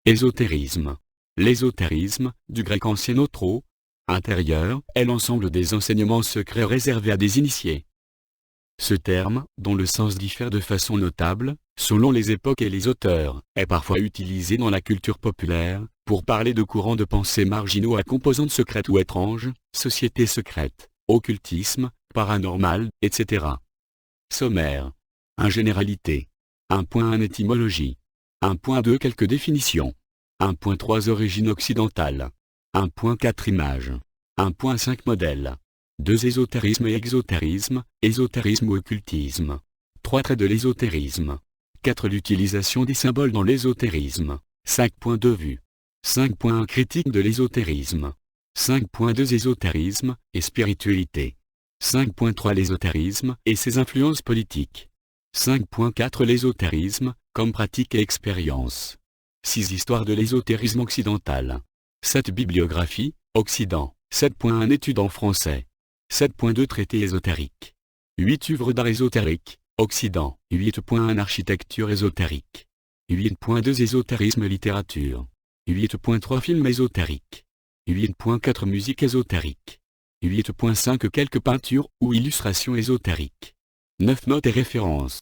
Ésotérisme. L'ésotérisme, du grec ancien otro, intérieur, est l'ensemble des enseignements secrets réservés à des initiés. Ce terme, dont le sens diffère de façon notable, selon les époques et les auteurs, est parfois utilisé dans la culture populaire, pour parler de courants de pensée marginaux à composantes secrètes ou étranges, sociétés secrètes, occultisme, paranormal, etc. Sommaire. 1. Généralité. 1.1 Étymologie. 1.2 Quelques définitions. 1.3 Origine occidentale. 1.4 Images. 1.5 Modèle. 2. Ésotérisme et exotérisme, ésotérisme ou occultisme. 3. Traits de l'ésotérisme. 4. L'utilisation des symboles dans l'ésotérisme. 5.2 Vue. 5.1 Critique de l'ésotérisme. 5.2 Ésotérisme et spiritualité. 5.3 L'ésotérisme et ses influences politiques. 5.4 L'ésotérisme, comme pratique et expérience. 6. Histoire de l'ésotérisme occidental. 7. Bibliographie, Occident. 7.1 Études en français. 7.2 Traité ésotérique. 8. Œuvres d'art ésotérique, Occident. 8.1 Architecture ésotérique. 8.2 Ésotérisme littérature. 8.3 Film ésotérique. 8.4 Musique ésotérique. 8.5 Quelques peintures ou illustrations ésotériques. 9 Notes et références.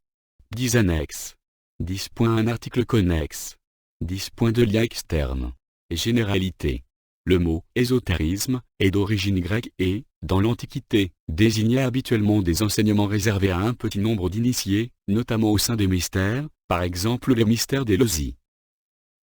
10 Annexes. 10.1 Articles connexes. 10.2 Liens externes. Généralité. Le mot « ésotérisme » est d'origine grecque et, dans l'Antiquité, désignait habituellement des enseignements réservés à un petit nombre d'initiés, notamment au sein des mystères, par exemple les mystères d'Éleusis.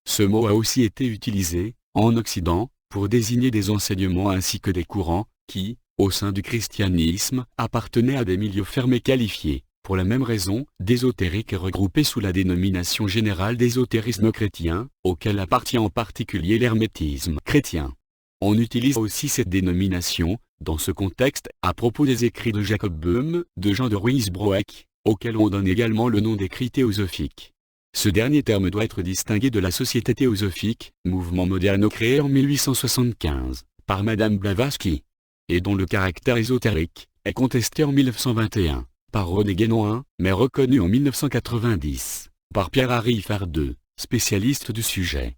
Ce mot a aussi été utilisé, en Occident, pour désigner des enseignements ainsi que des courants, qui, au sein du christianisme, appartenaient à des milieux fermés qualifiés, pour la même raison, d'ésotériques et regroupés sous la dénomination générale d'ésotérisme chrétien, auquel appartient en particulier l'hermétisme chrétien. On utilise aussi cette dénomination, dans ce contexte, à propos des écrits de Jacob Böhme, de Jean de Ruysbroek, auxquels on donne également le nom d'écrits théosophiques. Ce dernier terme doit être distingué de la Société théosophique, mouvement moderne créé en 1875, par Madame Blavatsky, et dont le caractère ésotérique est contesté en 1921. Par René Guénon, mais reconnu en 1990, par Pierre-Henri Fardeux, spécialiste du sujet.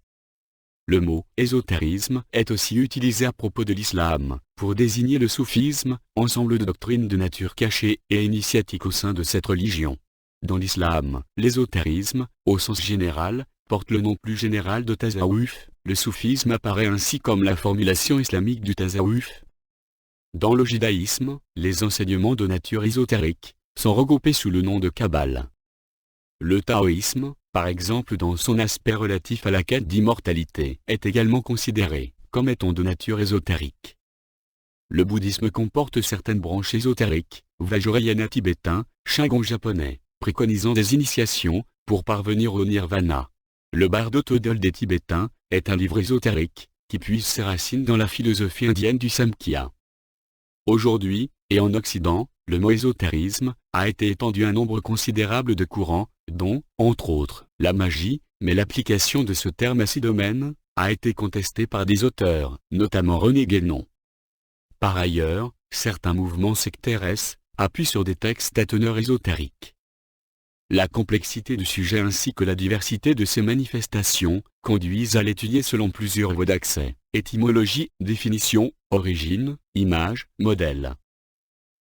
Le mot « ésotérisme » est aussi utilisé à propos de l'islam, pour désigner le soufisme, ensemble de doctrines de nature cachée et initiatique au sein de cette religion. Dans l'islam, l'ésotérisme, au sens général, porte le nom plus général de tasawwuf, le soufisme apparaît ainsi comme la formulation islamique du tasawwuf. Dans le judaïsme, les enseignements de nature ésotérique sont regroupés sous le nom de Kabbale. Le taoïsme, par exemple dans son aspect relatif à la quête d'immortalité, est également considéré comme étant de nature ésotérique. Le bouddhisme comporte certaines branches ésotériques, Vajrayana tibétain, Shingon japonais, préconisant des initiations pour parvenir au nirvana. Le Bardo Todol des Tibétains est un livre ésotérique qui puise ses racines dans la philosophie indienne du Samkhya. Aujourd'hui, et en Occident, le mot ésotérisme a été étendu à un nombre considérable de courants, dont, entre autres, la magie, mais l'application de ce terme à ces domaines a été contestée par des auteurs, notamment René Guénon. Par ailleurs, certains mouvements sectaires appuient sur des textes à teneur ésotérique. La complexité du sujet ainsi que la diversité de ses manifestations conduisent à l'étudier selon plusieurs voies d'accès: étymologie, définition, origine, image, modèle.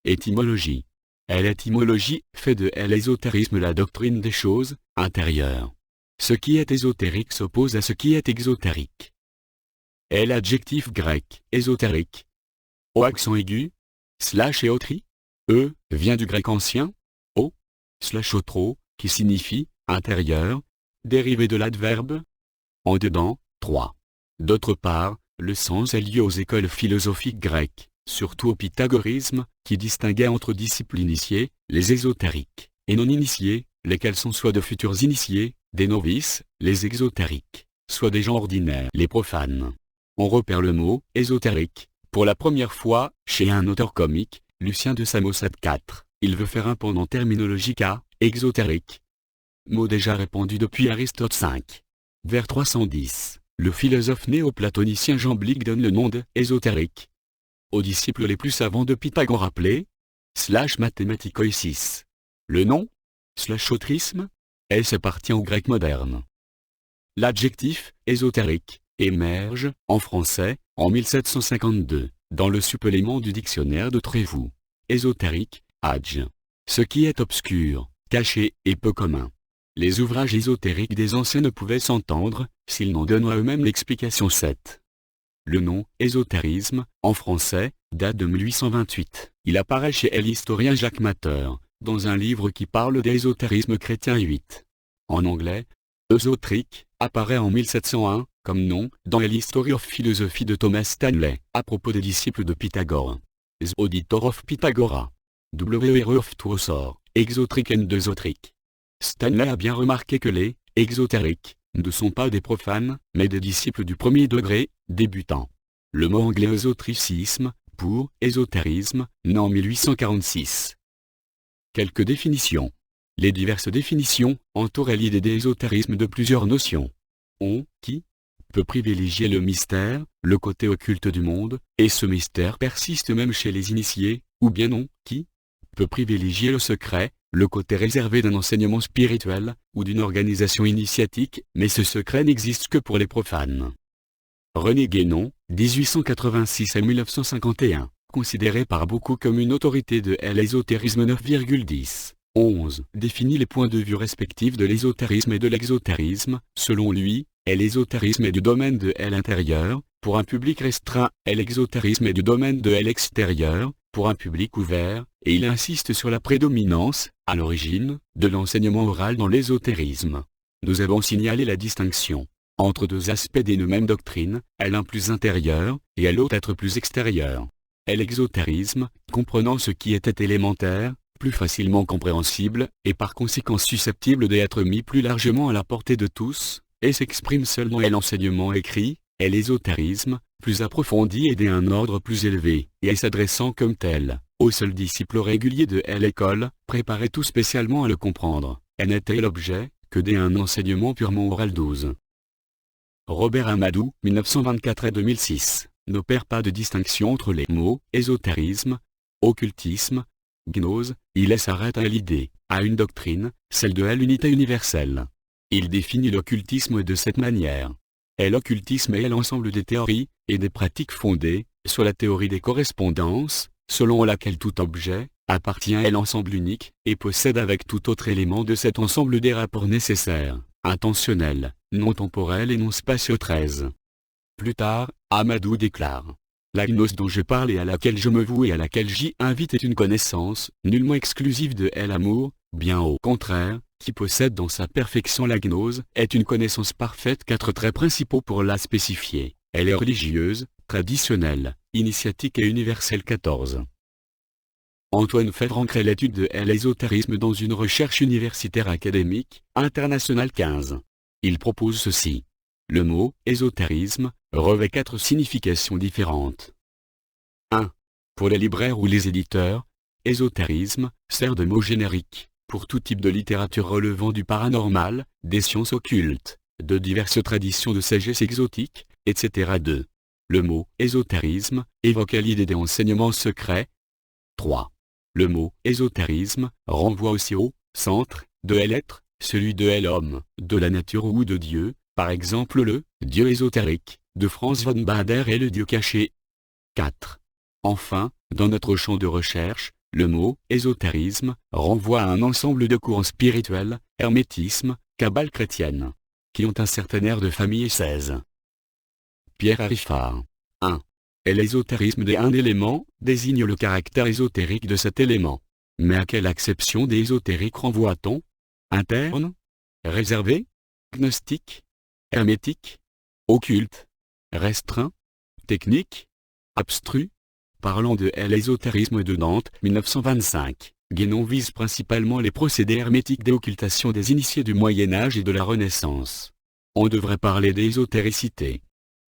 Étymologie. L'étymologie fait de l'ésotérisme la doctrine des choses intérieures. Ce qui est ésotérique s'oppose à ce qui est exotérique. L'adjectif grec, ésotérique, au accent aigu, / et autri, vient du grec ancien, o, / otro, qui signifie intérieur, dérivé de l'adverbe en dedans, 3. D'autre part, le sens est lié aux écoles philosophiques grecques, surtout au pythagorisme, qui distinguait entre disciples initiés, les ésotériques, et non initiés, lesquels sont soit de futurs initiés, des novices, les exotériques, soit des gens ordinaires, les profanes. On repère le mot « ésotérique » pour la première fois chez un auteur comique, Lucien de Samosate IV. Il veut faire un pendant terminologique à « exotérique », mot déjà répandu depuis Aristote V. Vers 310, le philosophe néo-platonicien Jean Blic donne le nom de « ésotérique » aux disciples les plus savants de Pythagore appelés / mathématikoïsis. Le nom / autrisme appartient au grec moderne. L'adjectif « ésotérique » émerge, en français, en 1752, dans le supplément du dictionnaire de Trévoux. Ésotérique, adj. Ce qui est obscur, caché et peu commun. Les ouvrages ésotériques des anciens ne pouvaient s'entendre, s'ils n'en donnent à eux-mêmes l'explication 7. Le nom « ésotérisme », en français, date de 1828. Il apparaît chez l'historien Jacques Matter, dans un livre qui parle d'ésotérisme chrétien 8. En anglais, œsotrique apparaît en 1701, comme nom, dans l'History of Philosophy de Thomas Stanley, à propos des disciples de Pythagore. The Auditor of Pythagora. W.R. of Tuosor, exotrique and œsotrique. Stanley a bien remarqué que les « exotériques » ne sont pas des profanes, mais des disciples du premier degré, débutants. Le mot anglais ésotricisme, pour « ésotérisme », né en 1846. Quelques définitions. Les diverses définitions entourent l'idée d'ésotérisme de plusieurs notions. On, qui peut privilégier le mystère, le côté occulte du monde, et ce mystère persiste même chez les initiés, ou bien on, qui peut privilégier le secret, le côté réservé d'un enseignement spirituel, ou d'une organisation initiatique, mais ce secret n'existe que pour les profanes. René Guénon, 1886 à 1951, considéré par beaucoup comme une autorité de l'ésotérisme 9,10. 11. Définit les points de vue respectifs de l'ésotérisme et de l'exotérisme. Selon lui, l'ésotérisme est du domaine de l'intérieur, pour un public restreint, et l'exotérisme est du domaine de l'extérieur, pour un public ouvert, et il insiste sur la prédominance, à l'origine, de l'enseignement oral dans l'ésotérisme. Nous avons signalé la distinction entre deux aspects d'une même doctrine, l'un plus intérieur, et l'autre être plus extérieur. L'exotérisme, comprenant ce qui était élémentaire, plus facilement compréhensible, et par conséquent susceptible d'être mis plus largement à la portée de tous, et s'exprime seul dans l'enseignement écrit, et l'ésotérisme, plus approfondi et d'un ordre plus élevé, et s'adressant comme tel, aux seuls disciples réguliers de l'école, préparés tout spécialement à le comprendre, n'était l'objet, que d'un enseignement purement oral 12. Robert Amadou, 1924 et 2006, n'opère pas de distinction entre les mots « ésotérisme »,« occultisme », gnose, il s'arrête à l'idée, à une doctrine, celle de l'unité universelle. Il définit l'occultisme de cette manière. L'occultisme est l'ensemble des théories, et des pratiques fondées, sur la théorie des correspondances, selon laquelle tout objet, appartient à l'ensemble unique, et possède avec tout autre élément de cet ensemble des rapports nécessaires, intentionnels, non temporels et non spatiaux. 13. Plus tard, Amadou déclare: la gnose dont je parle et à laquelle je me voue et à laquelle j'y invite est une connaissance, nullement exclusive de l'amour, bien au contraire, qui possède dans sa perfection la gnose, est une connaissance parfaite. 4 traits principaux pour la spécifier. Elle est religieuse, traditionnelle, initiatique et universelle. 14. Antoine Fèvre ancre l'étude de l'ésotérisme dans une recherche universitaire académique, internationale. 15. Il propose ceci. Le mot « ésotérisme » revêt 4 significations différentes. 1. Pour les libraires ou les éditeurs, ésotérisme sert de mot générique pour tout type de littérature relevant du paranormal, des sciences occultes, de diverses traditions de sagesse exotique, etc. 2. Le mot « ésotérisme » évoque l'idée des enseignements secrets. 3. Le mot « ésotérisme » renvoie aussi au centre de l'être, celui de l'homme, de la nature ou de Dieu, par exemple le « Dieu ésotérique » de Franz von Baader et le Dieu caché. 4. Enfin, dans notre champ de recherche, le mot « ésotérisme » renvoie à un ensemble de courants spirituels, hermétisme, cabale chrétienne, qui ont un certain air de famille. 16. Pierre Harifard. 1. L'ésotérisme d'un élément désigne le caractère ésotérique de cet élément. Mais à quelle acception des ésotériques renvoie-t-on? Interne? Réservé? Gnostique? Hermétique? Occulte? Restreint? Technique? Abstru? Parlant de l'ésotérisme de Nantes, 1925, Guénon vise principalement les procédés hermétiques d'occultation des initiés du Moyen-Âge et de la Renaissance. On devrait parler d'ésotéricité.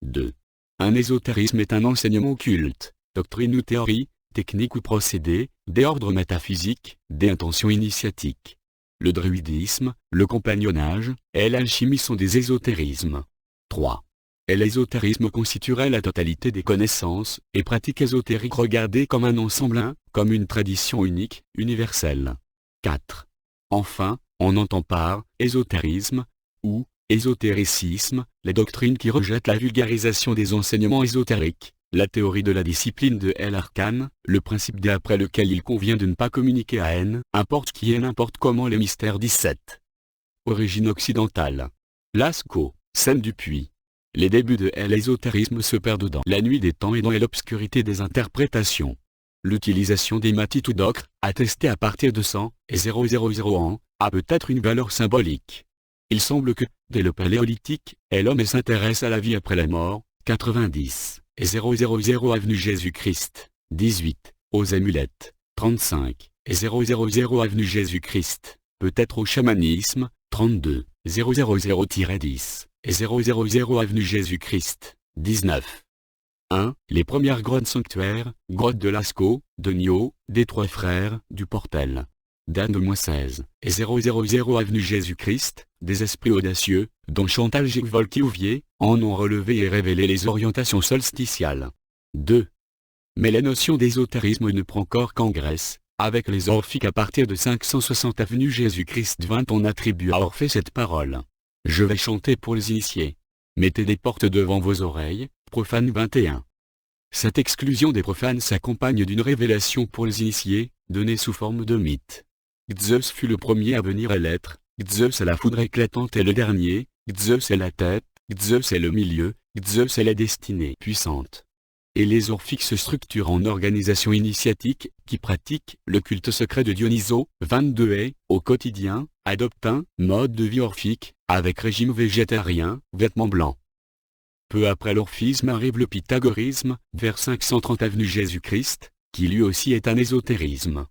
2. Un ésotérisme est un enseignement occulte, doctrine ou théorie, technique ou procédé, des ordres métaphysiques, des intentions initiatiques. Le druidisme, le compagnonnage et l'alchimie sont des ésotérismes. 3. L'ésotérisme constituerait la totalité des connaissances et pratiques ésotériques regardées comme un ensemble, comme une tradition unique, universelle. 4. Enfin, on entend par ésotérisme, ou Ésotéricisme, les doctrines qui rejettent la vulgarisation des enseignements ésotériques, la théorie de la discipline de l'arcane, le principe d'après lequel il convient de ne pas communiquer à n'importe qui et n'importe comment les mystères 17. Origine occidentale. Lascaux, Seine Dupuis. Les débuts de l'ésotérisme se perdent dans la nuit des temps et dans l'obscurité des interprétations. L'utilisation des matits ou d'ocre, attestée à partir de 100 et 000 ans, a peut-être une valeur symbolique. Il semble que, dès le Paléolithique, l'homme s'intéresse à la vie après la mort, 90 et 000 avenue Jésus-Christ, 18, aux amulettes, 35 et 000 avenue Jésus-Christ, peut-être au chamanisme, 32, 000-10 et 000 avenue Jésus-Christ, 19. 1. Les premières grottes sanctuaires, grotte de Lascaux, de Niaux, des Trois Frères, du Portel. d'Anne-16, et 000 avenue Jésus-Christ, des esprits audacieux, dont Chantal Gicvolti-Ouvier, en ont relevé et révélé les orientations solsticiales. 2. Mais la notion d'ésotérisme ne prend corps qu'en Grèce, avec les Orphiques à partir de 560 avenue Jésus-Christ 20 on attribue à Orphée cette parole. Je vais chanter pour les initiés. Mettez des portes devant vos oreilles, Profane 21. Cette exclusion des profanes s'accompagne d'une révélation pour les initiés, donnée sous forme de mythe. Zeus fut le premier à venir à l'être, Zeus est la foudre éclatante et le dernier, Zeus est la tête, Zeus est le milieu, Zeus est la destinée puissante. Et les Orphiques se structurent en organisations initiatiques, qui pratiquent le culte secret de Dionysos, 22 et, au quotidien, adoptent un mode de vie orphique, avec régime végétarien, vêtements blancs. Peu après l'orphisme arrive le pythagorisme, vers 530 avenue Jésus-Christ, qui lui aussi est un ésotérisme.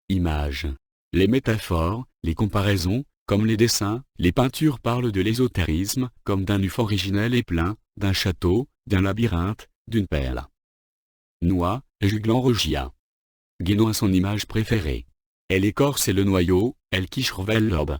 Images. Les métaphores, les comparaisons, comme les dessins, les peintures parlent de l'ésotérisme, comme d'un uffe originel et plein, d'un château, d'un labyrinthe, d'une perle. Noix, juglant Rogia. Guénon a son image préférée. Elle écorce et le noyau, elle quiche l'orbe.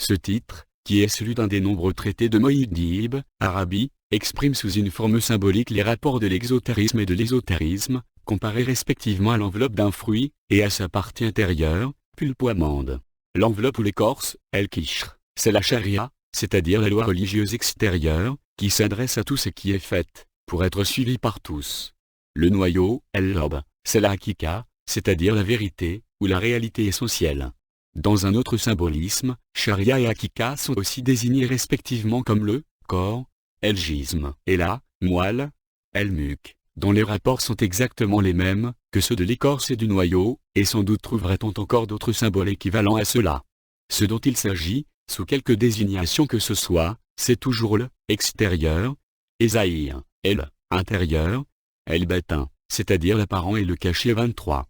Ce titre, qui est celui d'un des nombreux traités de Moïdib, Arabi, exprime sous une forme symbolique les rapports de l'exotérisme et de l'ésotérisme, comparés respectivement à l'enveloppe d'un fruit, et à sa partie intérieure, pulpe ou amande. L'enveloppe ou l'écorce, elle quiche, c'est la charia, c'est-à-dire la loi religieuse extérieure, qui s'adresse à tout ce qui est fait, pour être suivi par tous. Le noyau, l'orbe, c'est la hakika, c'est-à-dire la vérité, ou la réalité essentielle. Dans un autre symbolisme, charia et hakika sont aussi désignés respectivement comme le corps, el-jisme, et la moelle, el-muc, dont les rapports sont exactement les mêmes que ceux de l'écorce et du noyau, et sans doute trouverait-on encore d'autres symboles équivalents à cela. Ce dont il s'agit, sous quelque désignation que ce soit, c'est toujours le extérieur, Ésaïe, et le intérieur, el-batin, c'est-à-dire l'apparent et le caché 23.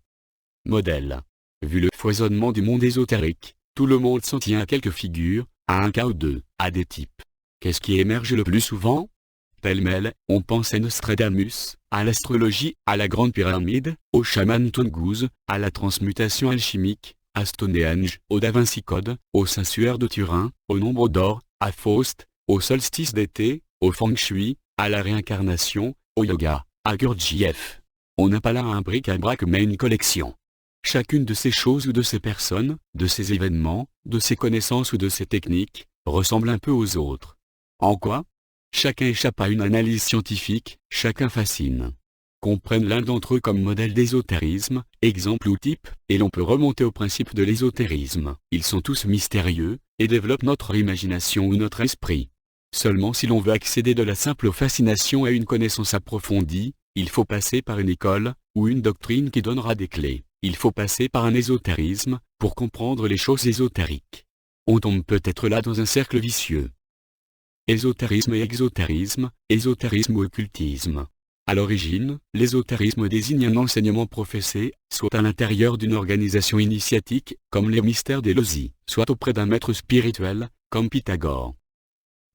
Modèle. Vu le foisonnement du monde ésotérique, tout le monde s'en tient à quelques figures, à un cas ou deux, à des types. Qu'est-ce qui émerge le plus souvent? Pêle-mêle, on pense à Nostradamus, à l'astrologie, à la Grande Pyramide, au chaman Tungus, à la transmutation alchimique, à Stonehenge, au Da Vinci Code, au Saint-Suaire de Turin, au nombre d'or, à Faust, au solstice d'été, au feng shui, à la réincarnation, au yoga, à Gurdjieff. On n'a pas là un bric-à-brac mais une collection. Chacune de ces choses ou de ces personnes, de ces événements, de ces connaissances ou de ces techniques, ressemble un peu aux autres. En quoi? Chacun échappe à une analyse scientifique, chacun fascine. Qu'on prenne l'un d'entre eux comme modèle d'ésotérisme, exemple ou type, et l'on peut remonter au principe de l'ésotérisme. Ils sont tous mystérieux, et développent notre imagination ou notre esprit. Seulement si l'on veut accéder de la simple fascination à une connaissance approfondie, il faut passer par une école, ou une doctrine qui donnera des clés. Il faut passer par un ésotérisme, pour comprendre les choses ésotériques. On tombe peut-être là dans un cercle vicieux. Ésotérisme et exotérisme, ésotérisme ou occultisme. À l'origine, l'ésotérisme désigne un enseignement professé, soit à l'intérieur d'une organisation initiatique, comme les mystères d'Éleusis, soit auprès d'un maître spirituel, comme Pythagore.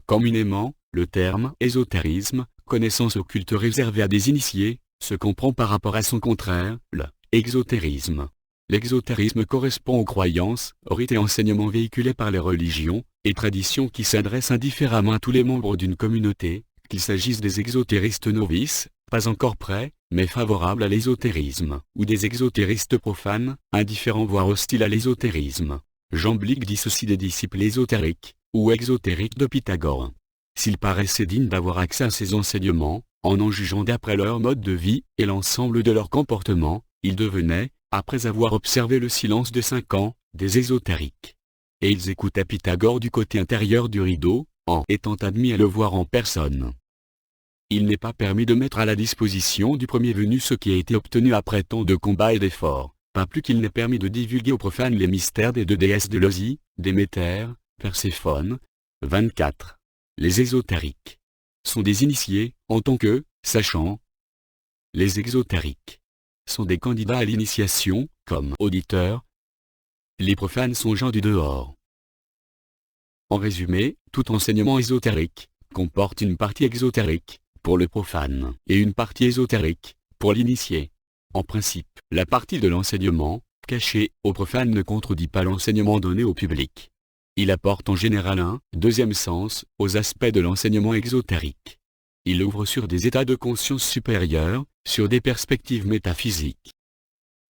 Communément, le terme ésotérisme, connaissance occulte réservée à des initiés, se comprend par rapport à son contraire, le exotérisme. L'exotérisme correspond aux croyances, rites et enseignements véhiculés par les religions et traditions qui s'adressent indifféremment à tous les membres d'une communauté, qu'il s'agisse des exotéristes novices, pas encore prêts, mais favorables à l'ésotérisme, ou des exotéristes profanes, indifférents voire hostiles à l'ésotérisme. Jean Blick dissocie des disciples ésotériques, ou exotérique de Pythagore. S'ils paraissaient dignes d'avoir accès à ces enseignements, en jugeant d'après leur mode de vie et l'ensemble de leur comportement, ils devenaient, après avoir observé le silence de 5 ans, des ésotériques. Et ils écoutaient Pythagore du côté intérieur du rideau, en étant admis à le voir en personne. Il n'est pas permis de mettre à la disposition du premier venu ce qui a été obtenu après tant de combats et d'efforts, pas plus qu'il n'est permis de divulguer aux profanes les mystères des 2 déesses de Losie, Déméter, Perséphone. 24. Les ésotériques sont des initiés, en tant que sachants. Les exotériques sont des candidats à l'initiation, comme auditeurs. Les profanes sont gens du dehors. En résumé, tout enseignement ésotérique comporte une partie exotérique, pour le profane, et une partie ésotérique, pour l'initié. En principe, la partie de l'enseignement, cachée au profane ne contredit pas l'enseignement donné au public. Il apporte en général un deuxième sens aux aspects de l'enseignement exotérique. Il ouvre sur des états de conscience supérieurs, sur des perspectives métaphysiques.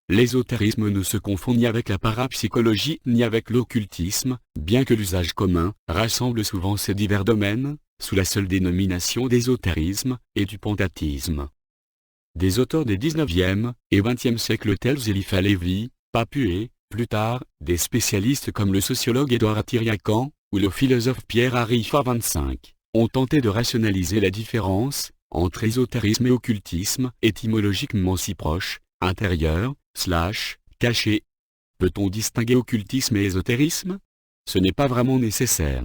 L'ésotérisme ne se confond ni avec la parapsychologie ni avec l'occultisme, bien que l'usage commun rassemble souvent ces divers domaines, sous la seule dénomination d'ésotérisme et du pantathisme. Des auteurs des 19e et 20e siècles tels Eliphas Lévi, Papué, plus tard, des spécialistes comme le sociologue Édouard Atiriacan, ou le philosophe Pierre Arifa 25, ont tenté de rationaliser la différence entre ésotérisme et occultisme, étymologiquement si proches, intérieur, caché. Peut-on distinguer occultisme et ésotérisme? Ce n'est pas vraiment nécessaire.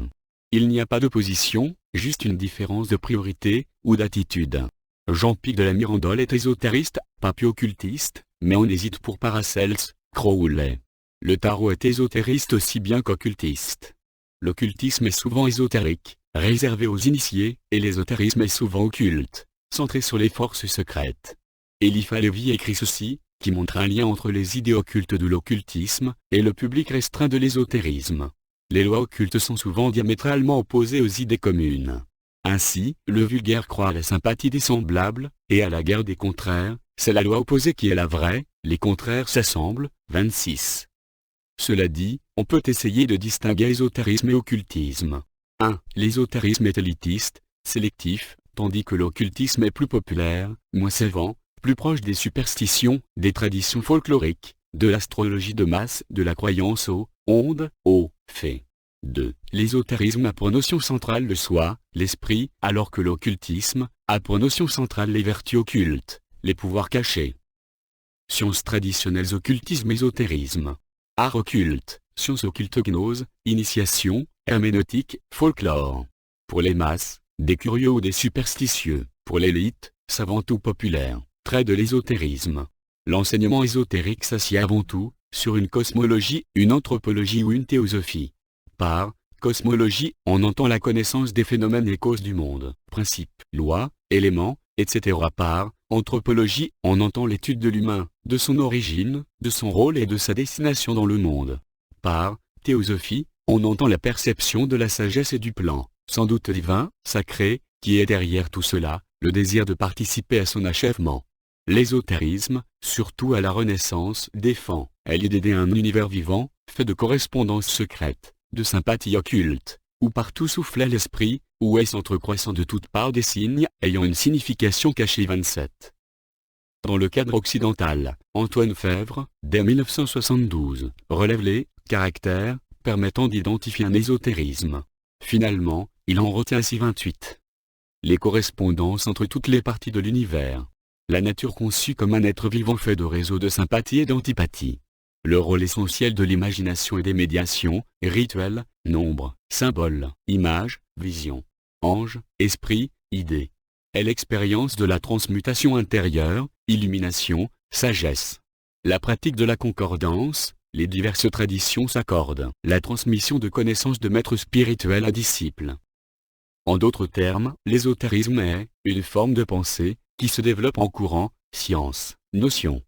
Il n'y a pas d'opposition, juste une différence de priorité, ou d'attitude. Jean-Pic de la Mirandole est ésotériste, Papu occultiste, mais on hésite pour Paracels, Crowley. Le tarot est ésotériste aussi bien qu'occultiste. L'occultisme est souvent ésotérique, réservé aux initiés, et l'ésotérisme est souvent occulte, centré sur les forces secrètes. Eliphas Lévi écrit ceci, qui montre un lien entre les idées occultes de l'occultisme, et le public restreint de l'ésotérisme. Les lois occultes sont souvent diamétralement opposées aux idées communes. Ainsi, le vulgaire croit à la sympathie des semblables, et à la guerre des contraires, c'est la loi opposée qui est la vraie, les contraires s'assemblent. 26. Cela dit, on peut essayer de distinguer ésotérisme et occultisme. 1. L'ésotérisme est élitiste, sélectif, tandis que l'occultisme est plus populaire, moins savant, plus proche des superstitions, des traditions folkloriques, de l'astrologie de masse, de la croyance aux ondes, aux faits. 2. L'ésotérisme a pour notion centrale le soi, l'esprit, alors que l'occultisme a pour notion centrale les vertus occultes, les pouvoirs cachés. Sciences traditionnelles occultisme ésotérisme. Art occulte, sciences occultes gnose, initiation, herméneutique, folklore. Pour les masses, des curieux ou des superstitieux, pour l'élite, savante ou populaire, trait de l'ésotérisme. L'enseignement ésotérique s'assied avant tout sur une cosmologie, une anthropologie ou une théosophie. Par cosmologie, on entend la connaissance des phénomènes et causes du monde, principes, lois, éléments, etc. Par anthropologie, on entend l'étude de l'humain, de son origine, de son rôle et de sa destination dans le monde. Par théosophie, on entend la perception de la sagesse et du plan, sans doute divin, sacré, qui est derrière tout cela, le désir de participer à son achèvement. L'ésotérisme, surtout à la Renaissance, défend l'idée d'un univers vivant, fait de correspondances secrètes, de sympathie occulte, où partout soufflait l'esprit, où est s'entrecroissant de toutes parts des signes ayant une signification cachée. 27. Dans le cadre occidental, Antoine Fèvre, dès 1972, relève les caractères permettant d'identifier un ésotérisme. Finalement, il en retient ainsi 28. Les correspondances entre toutes les parties de l'univers. La nature conçue comme un être vivant fait de réseaux de sympathie et d'antipathie. Le rôle essentiel de l'imagination et des médiations, rituels, nombres, symboles, images, visions, anges, esprits, idées. Est l'expérience de la transmutation intérieure, illumination, sagesse. La pratique de la concordance, les diverses traditions s'accordent. La transmission de connaissances de maîtres spirituels à disciples. En d'autres termes, l'ésotérisme est une forme de pensée qui se développe en courant, science, notion.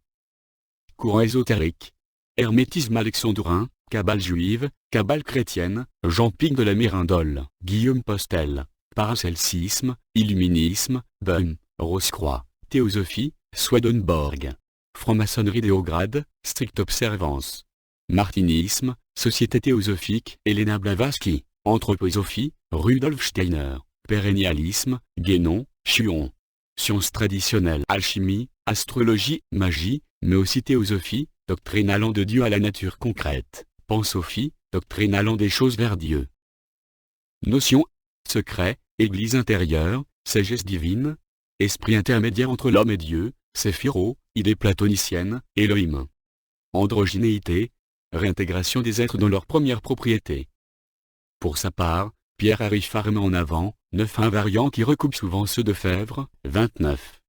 Courant ésotérique. Hermétisme alexandrin, Kabbale juive, Kabbale chrétienne, Jean-Pic de la Mirandole, Guillaume Postel, Paracelsusisme, Illuminisme, Bohm, Rose-Croix, Théosophie, Swedenborg. Franc-maçonnerie Déograde, stricte observance. Martinisme, Société théosophique, Elena Blavatsky. Anthroposophie, Rudolf Steiner. Pérennialisme, Guénon, Chion. Sciences traditionnelles, alchimie, astrologie, magie, mais aussi théosophie, doctrine allant de Dieu à la nature concrète. Pansophie, doctrine allant des choses vers Dieu. Notion, secret, église intérieure, sagesse divine, esprit intermédiaire entre l'homme et Dieu, séphiro, idée platonicienne, Elohim. Androgynéité, réintégration des êtres dans leur première propriété. Pour sa part, Pierre Harry met en avant 9 invariants qui recoupent souvent ceux de Fèvre, 29.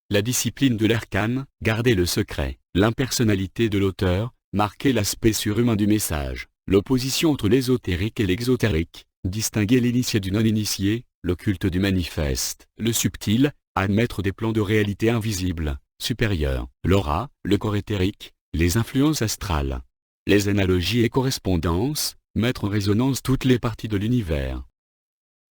La discipline de l'arcane, garder le secret, l'impersonnalité de l'auteur, marquer l'aspect surhumain du message, l'opposition entre l'ésotérique et l'exotérique, distinguer l'initié du non-initié, le culte du manifeste, le subtil, admettre des plans de réalité invisibles, supérieurs, l'aura, le corps éthérique, les influences astrales, les analogies et correspondances, mettre en résonance toutes les parties de l'univers.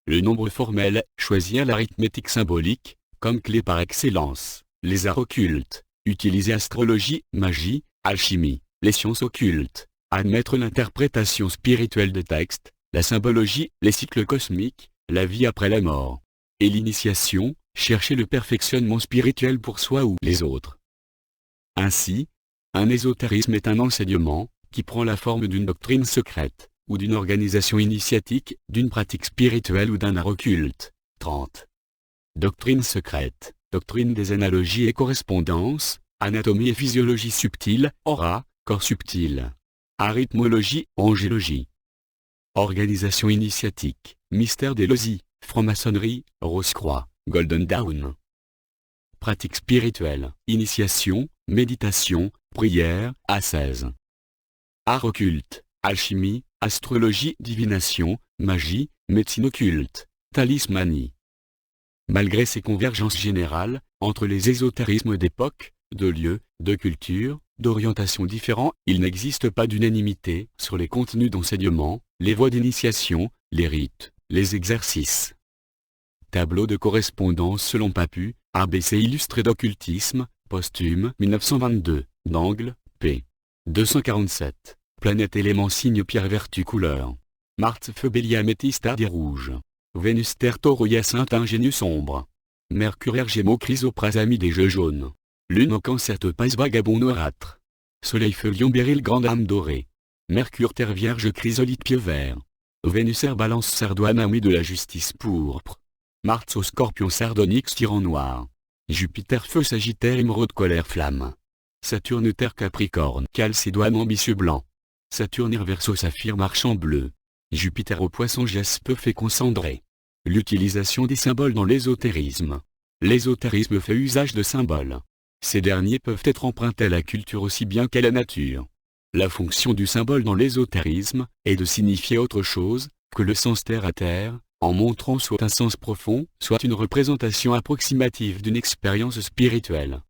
Le nombre formel, choisir l'arithmétique symbolique, comme clé par excellence, les arts occultes, utiliser astrologie, magie, alchimie, les sciences occultes, admettre l'interprétation spirituelle des textes, la symbologie, les cycles cosmiques, la vie après la mort. Et l'initiation, chercher le perfectionnement spirituel pour soi ou les autres. Ainsi, un ésotérisme est un enseignement, qui prend la forme d'une doctrine secrète, ou d'une organisation initiatique, d'une pratique spirituelle ou d'un art occulte. 30. Doctrine secrète, doctrine des analogies et correspondances, anatomie et physiologie subtile, aura, corps subtil. Arithmologie, angélogie. Organisation initiatique, mystère des logies, franc-maçonnerie, Rose-Croix, Golden Dawn. Pratique spirituelle, initiation, méditation, prière, ascèse. Art occulte, alchimie, astrologie, divination, magie, médecine occulte, talismanie. Malgré ces convergences générales, entre les ésotérismes d'époque, de lieux, de culture, d'orientation différents, il n'existe pas d'unanimité sur les contenus d'enseignement, les voies d'initiation, les rites, les exercices. Tableau de correspondance selon Papus, ABC illustré d'occultisme, posthume 1922, d'angle, p. 247. Planète élément signe pierre vertu couleur. Mars feu bélier améthyste ardie rouge. Vénus terre taureau hyacinthe ingénu sombre. Mercure gémeaux chrysoprase ami des jeux jaunes. Lune au cancer topaze vagabond noirâtre. Soleil feu lion béryl grande âme dorée. Mercure terre vierge chrysolite pied vert. Vénus air balance sardoine ami de la justice pourpre. Mars au scorpion sardonyx tyran noir. Jupiter feu sagittaire émeraude colère flamme. Saturne terre capricorne chalcédoine ambitieux blanc. Saturne verseau saphir marchand bleu. Jupiter au poisson jaspe fécond cendré. L'utilisation des symboles dans l'ésotérisme. L'ésotérisme fait usage de symboles. Ces derniers peuvent être empruntés à la culture aussi bien qu'à la nature. La fonction du symbole dans l'ésotérisme est de signifier autre chose que le sens terre à terre, en montrant soit un sens profond, soit une représentation approximative d'une expérience spirituelle.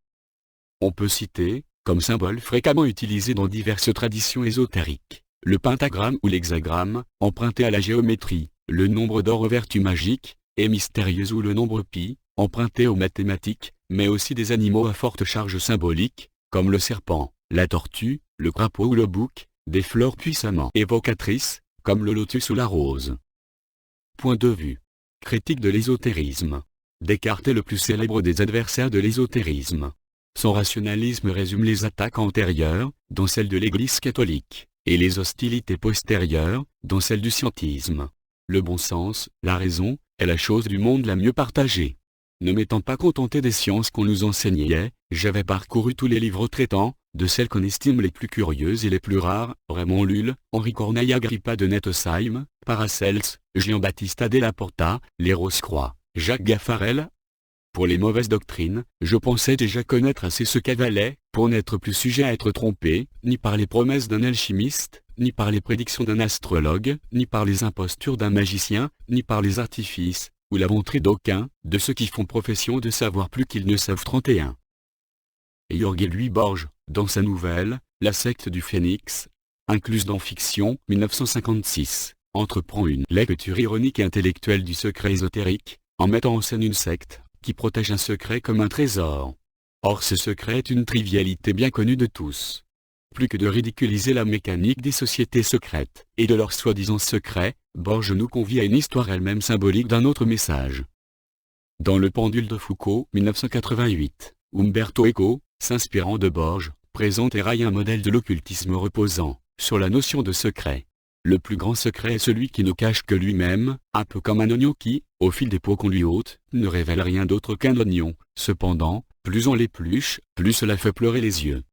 On peut citer, comme symbole fréquemment utilisé dans diverses traditions ésotériques, le pentagramme ou l'hexagramme, emprunté à la géométrie, le nombre d'or aux vertus magiques et mystérieuses ou le nombre pi, emprunté aux mathématiques, mais aussi des animaux à forte charge symbolique, comme le serpent, la tortue, le crapaud ou le bouc, des fleurs puissamment évocatrices, comme le lotus ou la rose. Point de vue. Critique de l'ésotérisme. Descartes est le plus célèbre des adversaires de l'ésotérisme. Son rationalisme résume les attaques antérieures, dont celle de l'Église catholique, et les hostilités postérieures, dont celle du scientisme. Le bon sens, la raison, est la chose du monde la mieux partagée. Ne m'étant pas contenté des sciences qu'on nous enseignait, j'avais parcouru tous les livres traitant, de celles qu'on estime les plus curieuses et les plus rares, Raymond Lull, Henri Corneille Agrippa de Nettesheim, Paracels, Gian-Battista Della Porta, les Rose-Croix, Jacques Gaffarel. Pour les mauvaises doctrines, je pensais déjà connaître assez ce qu'elles valaient, pour n'être plus sujet à être trompé, ni par les promesses d'un alchimiste, ni par les prédictions d'un astrologue, ni par les impostures d'un magicien, ni par les artifices, ou la bonté d'aucun, de ceux qui font profession de savoir plus qu'ils ne savent 31. Jorge Luis Borges, dans sa nouvelle, La secte du Phénix, incluse dans Fiction, 1956, entreprend une lecture ironique et intellectuelle du secret ésotérique, en mettant en scène une secte, qui protège un secret comme un trésor. Or ce secret est une trivialité bien connue de tous. plus que de ridiculiser la mécanique des sociétés secrètes et de leurs soi-disant secrets, Borges nous convie à une histoire elle-même symbolique d'un autre message. Dans Le Pendule de Foucault, 1988, Umberto Eco, s'inspirant de Borges, présente et raille un modèle de l'occultisme reposant sur la notion de secret. Le plus grand secret est celui qui ne cache que lui-même, un peu comme un oignon qui, au fil des peaux qu'on lui ôte, ne révèle rien d'autre qu'un oignon. Cependant, plus on l'épluche, plus cela fait pleurer les yeux.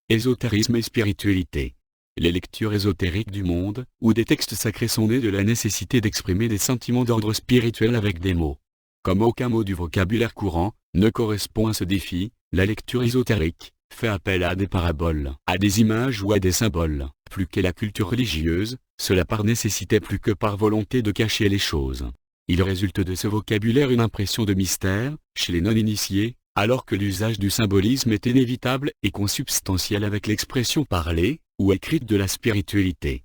Ésotérisme et spiritualité. Les lectures ésotériques du monde, ou des textes sacrés sont nées de la nécessité d'exprimer des sentiments d'ordre spirituel avec des mots. Comme aucun mot du vocabulaire courant ne correspond à ce défi, la lecture ésotérique fait appel à des paraboles, à des images ou à des symboles, plus qu'à la culture religieuse, cela par nécessité plus que par volonté de cacher les choses. Il résulte de ce vocabulaire une impression de mystère, chez les non-initiés, alors que l'usage du symbolisme est inévitable et consubstantiel avec l'expression parlée, ou écrite de la spiritualité.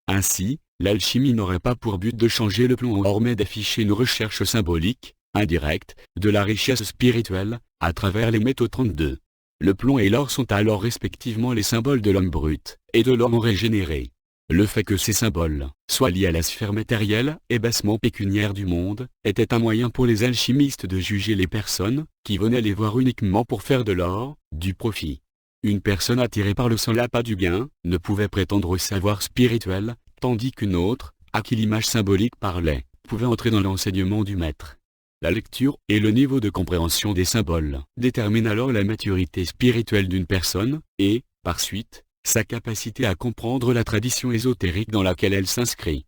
Ainsi, l'alchimie n'aurait pas pour but de changer le plomb en or mais d'afficher une recherche symbolique, indirecte, de la richesse spirituelle, à travers les métaux 32. Le plomb et l'or sont alors respectivement les symboles de l'homme brut, et de l'homme régénéré. Le fait que ces symboles soient liés à la sphère matérielle et bassement pécuniaire du monde, était un moyen pour les alchimistes de juger les personnes, qui venaient les voir uniquement pour faire de l'or, du profit. Une personne attirée par le seul appât du gain, ne pouvait prétendre au savoir spirituel, tandis qu'une autre, à qui l'image symbolique parlait, pouvait entrer dans l'enseignement du maître. La lecture et le niveau de compréhension des symboles déterminent alors la maturité spirituelle d'une personne, et, par suite, sa capacité à comprendre la tradition ésotérique dans laquelle elle s'inscrit.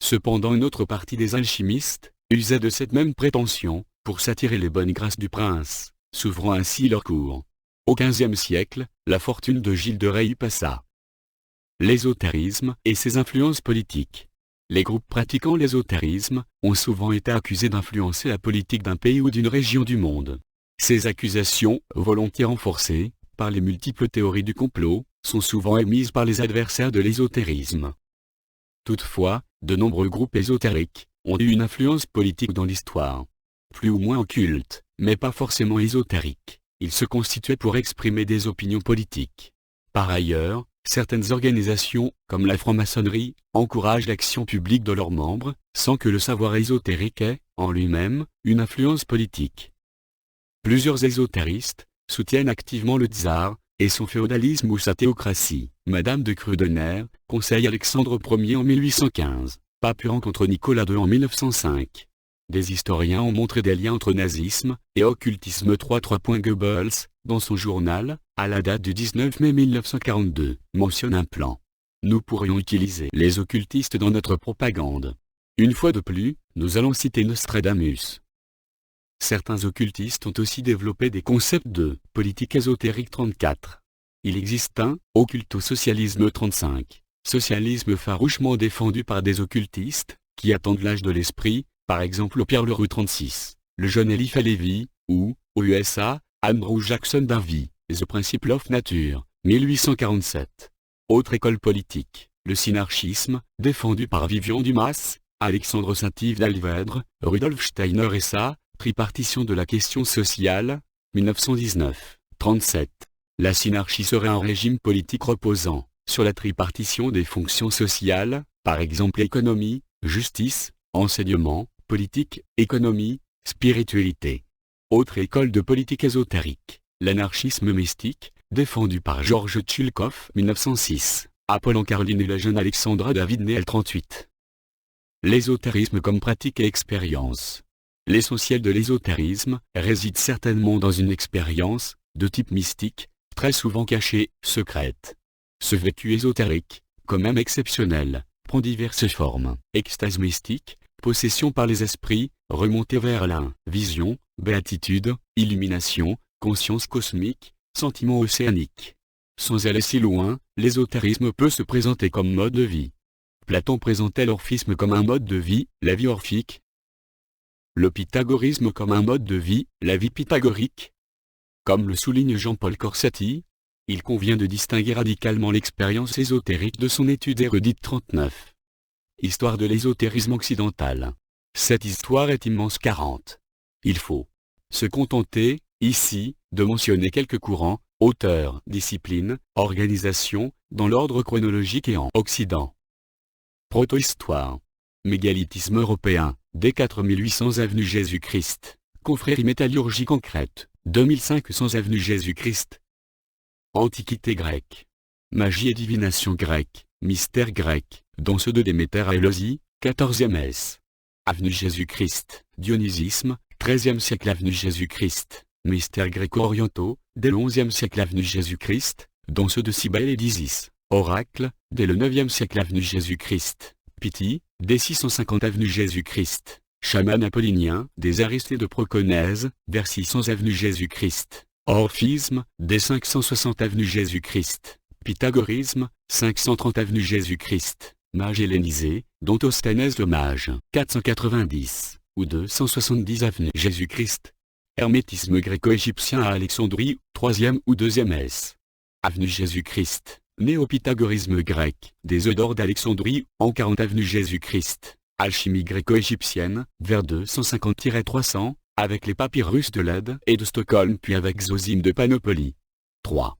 Cependant une autre partie des alchimistes usait de cette même prétention, pour s'attirer les bonnes grâces du prince, s'ouvrant ainsi leur cours. Au XVe siècle, la fortune de Gilles de Rais y passa. L'ésotérisme et ses influences politiques. Les groupes pratiquant l'ésotérisme ont souvent été accusés d'influencer la politique d'un pays ou d'une région du monde. Ces accusations, volontiers renforcées par les multiples théories du complot, sont souvent émises par les adversaires de l'ésotérisme. Toutefois, de nombreux groupes ésotériques ont eu une influence politique dans l'histoire. Plus ou moins occulte, mais pas forcément ésotérique, ils se constituaient pour exprimer des opinions politiques. Par ailleurs, certaines organisations, comme la franc-maçonnerie, encouragent l'action publique de leurs membres, sans que le savoir ésotérique ait, en lui-même, une influence politique. Plusieurs ésotéristes soutiennent activement le tsar, et son féodalisme ou sa théocratie. Madame de Krudener conseille Alexandre Ier en 1815, Papurant contre Nicolas II en 1905. Des historiens ont montré des liens entre nazisme et occultisme. Goebbels, dans son journal, à la date du 19 mai 1942, mentionne un plan. Nous pourrions utiliser les occultistes dans notre propagande. Une fois de plus, nous allons citer Nostradamus. Certains occultistes ont aussi développé des concepts de politique ésotérique 34. Il existe un occulto-socialisme 35, socialisme farouchement défendu par des occultistes qui attendent l'âge de l'esprit, par exemple au Pierre Leroux 36, le jeune Eliphas Lévy, ou, aux USA, Andrew Jackson Davy, The Principle of Nature, 1847. Autre école politique, le synarchisme, défendu par Vivian Dumas, Alexandre Saint-Yves d'Alvèdre, Rudolf Steiner et sa tripartition de la question sociale, 1919, 37. La synarchie serait un régime politique reposant sur la tripartition des fonctions sociales, par exemple économie, justice, enseignement, politique, économie, spiritualité. Autre école de politique ésotérique, l'anarchisme mystique, défendu par Georges Tchulkov 1906, Apollon Caroline et la jeune Alexandra David née L38. L'ésotérisme comme pratique et expérience. L'essentiel de l'ésotérisme réside certainement dans une expérience, de type mystique, très souvent cachée, secrète. Ce vécu ésotérique, quand même exceptionnel, prend diverses formes. Extase mystique, possession par les esprits, remontée vers la vision, béatitude, illumination, conscience cosmique, sentiment océanique. Sans aller si loin, l'ésotérisme peut se présenter comme mode de vie. Platon présentait l'orphisme comme un mode de vie, la vie orphique. Le pythagorisme comme un mode de vie, la vie pythagorique. Comme le souligne Jean-Paul Corsati, il convient de distinguer radicalement l'expérience ésotérique de son étude érudite 39. Histoire de l'ésotérisme occidental. Cette histoire est immense 40. Il faut se contenter, ici, de mentionner quelques courants, Auteur, discipline, organisation, dans l'ordre chronologique et en Occident. Proto-histoire. Mégalithisme européen, dès 4800 avenue Jésus-Christ. Confrérie métallurgique en Crète, 2500 avenue Jésus-Christ. Antiquité grecque. Magie et divination grecque, mystère grec, dont ceux de Déméter à Éleusis, 14e S. Avenue Jésus-Christ, Dionysisme, 13e siècle avenue Jésus-Christ, mystères gréco-orientaux, dès le 11e siècle avenue Jésus-Christ, dont ceux de Cybèle et d'Isis, oracle, dès le 9e siècle avenue Jésus-Christ, Pythie, dès 650 avenue Jésus-Christ, chaman apollinien, des Aristées de Proconèse, vers 600 avenue Jésus-Christ, orphisme, dès 560 avenue Jésus-Christ, pythagorisme, 530 avenue Jésus-Christ, mage hellénisé, dont Osténèse le mage, 490, ou 270 avenue Jésus-Christ. Hermétisme gréco-égyptien à Alexandrie, 3e ou 2e S. Avenue Jésus-Christ. Néopythagorisme grec, des Eudore d'Alexandrie, en 40 avenue Jésus-Christ. Alchimie gréco-égyptienne, vers 250-300, avec les papyrus de Leyde et de Stockholm puis avec Zosime de Panopolie. 3.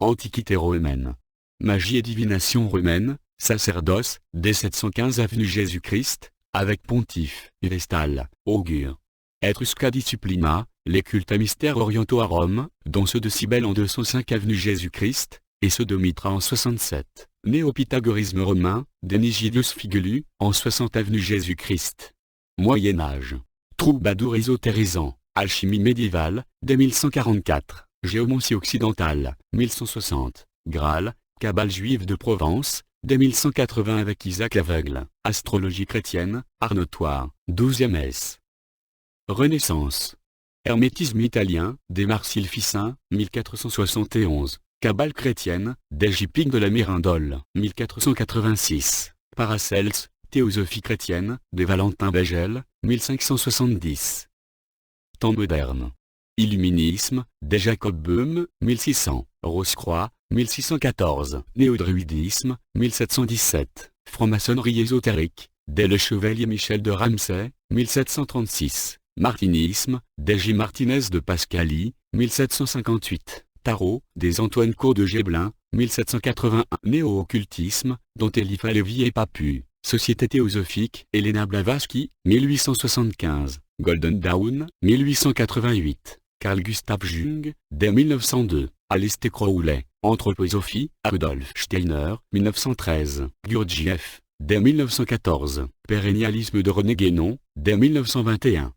Antiquité romaine. Magie et divination romaine, sacerdoce, dès 715 avenue Jésus-Christ, avec pontife, Vestale, augure. Etrusca disciplina, les cultes à mystères orientaux à Rome, dont ceux de Cybèle en 205 avenue Jésus-Christ, et ceux de Mitra en 67. Néopythagorisme romain, d'Enigidius Figulu, en 60 avenue Jésus-Christ. Moyen-Âge. Troubadour ésotérisant, alchimie médiévale, dès 1144. Géomancie occidentale, 1160. Graal, cabale juive de Provence, dès 1180 avec Isaac l'aveugle. Astrologie chrétienne, art notoire, 12e S. Renaissance. Hermétisme italien, dès Marcille Ficin, 1471. Cabale chrétienne, dès Gippic de la Mérindole, 1486. Paracels, théosophie chrétienne, dès Valentin Bégel, 1570. Temps moderne. Illuminisme, dès Jacob Böhme, 1600. Rose-Croix, 1614. Néo-druidisme, 1717. Franc-maçonnerie ésotérique, dès le chevalier Michel de Ramsay, 1736. Martinisme, dès J. Martinez de Pascali, 1758. Tarot, des Antoine Cour de Géblin, 1781. Néo-occultisme, dont Eliphas Lévy et Papu. Société théosophique, Elena Blavatsky, 1875. Golden Dawn, 1888. Carl Gustav Jung, dès 1902. Aleister Crowley, Anthroposophie, Rudolf Steiner, 1913. Gurdjieff, dès 1914. Pérennialisme de René Guénon, dès 1921.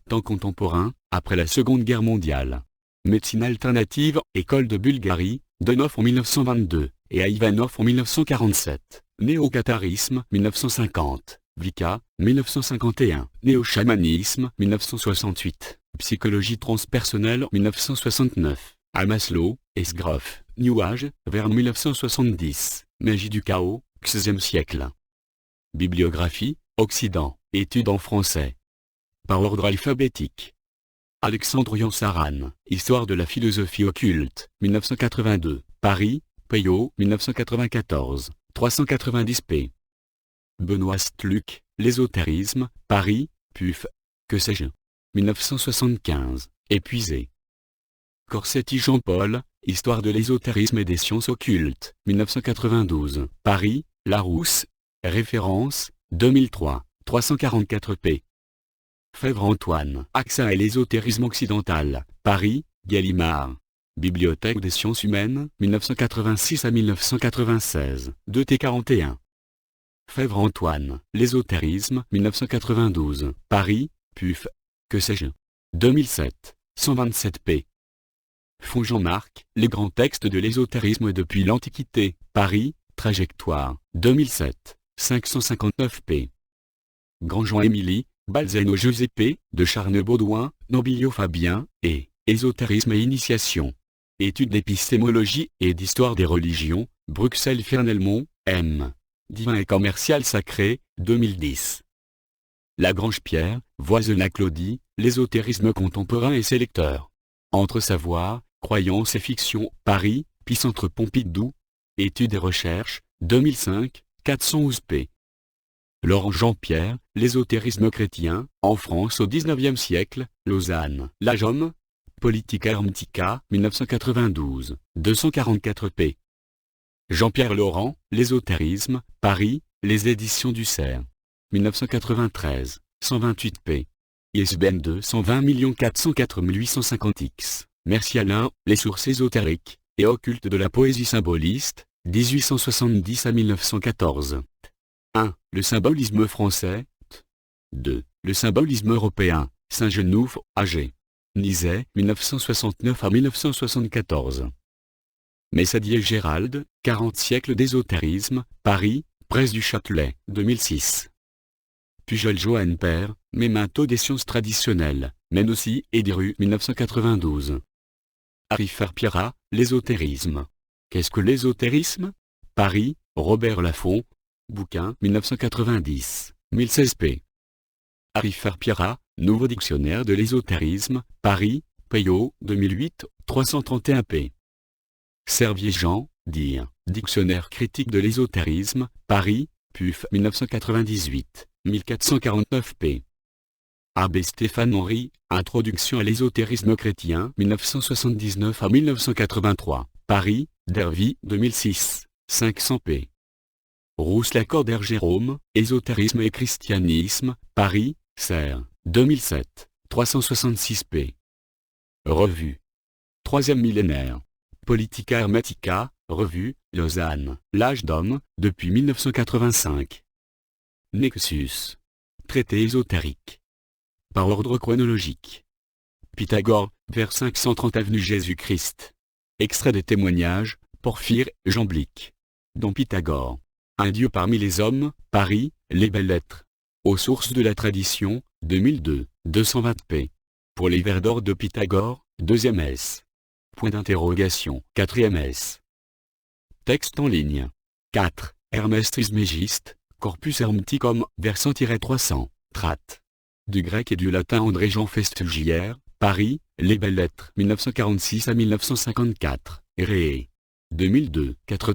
Temps contemporain, après la Seconde Guerre mondiale. Médecine alternative, École de Bulgarie, Denov en 1922, et à Ivanov en 1947. Néo-catharisme, 1950. Vika, 1951. Néo-chamanisme, 1968. Psychologie transpersonnelle, 1969. À Maslow, Esgroff, New Age, vers 1970. Magie du chaos, 16e siècle. Bibliographie, Occident, études en français. Par ordre alphabétique. Alexandre Yansaran, Histoire de la philosophie occulte, 1982. Paris, Payot, 1994. 390 p. Benoît Stluck, L'ésotérisme, Paris, Puf, que sais-je. 1975. Épuisé. Corsetti Jean-Paul, Histoire de l'ésotérisme et des sciences occultes, 1992. Paris, Larousse. Référence, 2003. 344 p. Fèvre Antoine, Accès et l'ésotérisme occidental, Paris, Gallimard. Bibliothèque des sciences humaines, 1986 à 1996, 2T41. Fèvre Antoine, L'ésotérisme, 1992, Paris, Puf, que sais-je. 2007, 127 p. Font Jean-Marc, Les grands textes de l'ésotérisme depuis l'Antiquité, Paris, Trajectoire, 2007, 559 p. Grandjean-Émilie, Balzano Giuseppe, de Charnes-Baudouin, Nobilio Fabien, et Ésotérisme et initiation. Études d'épistémologie et d'histoire des religions, Bruxelles Fernelmont, M. Divin et commercial sacré, 2010. Lagrange-Pierre, Voisenac-Claudie, L'ésotérisme contemporain et ses lecteurs. Entre savoir, croyance et fiction, Paris, Picentre Pompidou. Études et recherches, 2005, 411 p. Laurent Jean-Pierre, L'ésotérisme chrétien, en France au XIXe siècle, Lausanne. La Jomme. Politica Hermetica, 1992, 244 p. Jean-Pierre Laurent, L'ésotérisme, Paris, Les Éditions du Cerf. 1993, 128 p. ISBN 220 404 850 X. Merci Alain, Les sources ésotériques et occultes de la poésie symboliste, 1870 à 1914. 1. Le symbolisme français. 2. Le symbolisme européen, Saint-Genouf, A.G. Nizet, 1969 à 1974. Messadier Gérald, 40 siècles d'ésotérisme, Paris, Presse du Châtelet, 2006. Pujol Johan Père, Memento des sciences traditionnelles, mais aussi et des rues, 1992. Arifer Pierrat, L'ésotérisme. Qu'est-ce que l'ésotérisme? Paris, Robert Laffont. Bouquin, 1990, 1016 p. Arifer Pierrat, Nouveau dictionnaire de l'ésotérisme, Paris, Payot, 2008, 331 p. Servier Jean, dire, Dictionnaire critique de l'ésotérisme, Paris, PUF, 1998, 1449 p. Abbé Stéphane Henry, Introduction à l'ésotérisme chrétien, 1979 à 1983, Paris, Dervy, 2006, 500 p. Rousse-Lacordaire Jérôme, Ésotérisme et christianisme, Paris, Serres, 2007, 366 p. Revue. Troisième millénaire. Politica Hermetica, Revue, Lausanne, L'Âge d'Homme, depuis 1985. Nexus. Traité ésotérique. Par ordre chronologique. Pythagore, vers 530 avenue Jésus-Christ. Extrait des témoignages, Porphyre, Jean Blic. Dont Pythagore. Un dieu parmi les hommes, Paris, Les Belles Lettres. Aux sources de la tradition, 2002, 220 p. Pour les vers d'or de Pythagore, 2e S. Point d'interrogation, 4e S. Texte en ligne. 4. Hermès Trismégiste, Corpus Hermeticum, vers 300, Du grec et du latin André-Jean Festugière, Paris, Les Belles Lettres, 1946 à 1954, Ré. 2002, 4.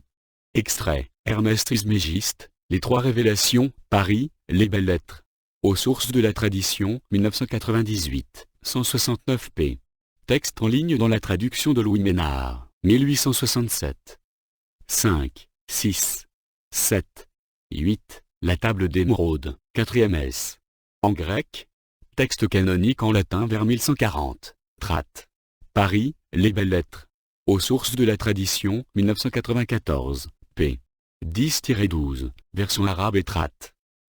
Extrait, Hermès Trismégiste, Les Trois Révélations, Paris, Les Belles Lettres. Aux sources de la tradition, 1998, 169 p. Texte en ligne dans la traduction de Louis Ménard, 1867. 5, 6, 7, 8. La table d'émeraude, 4e S. En grec. Texte canonique en latin vers 1140. Paris, Les Belles Lettres. Aux sources de la tradition, 1994, p. 10-12, version arabe et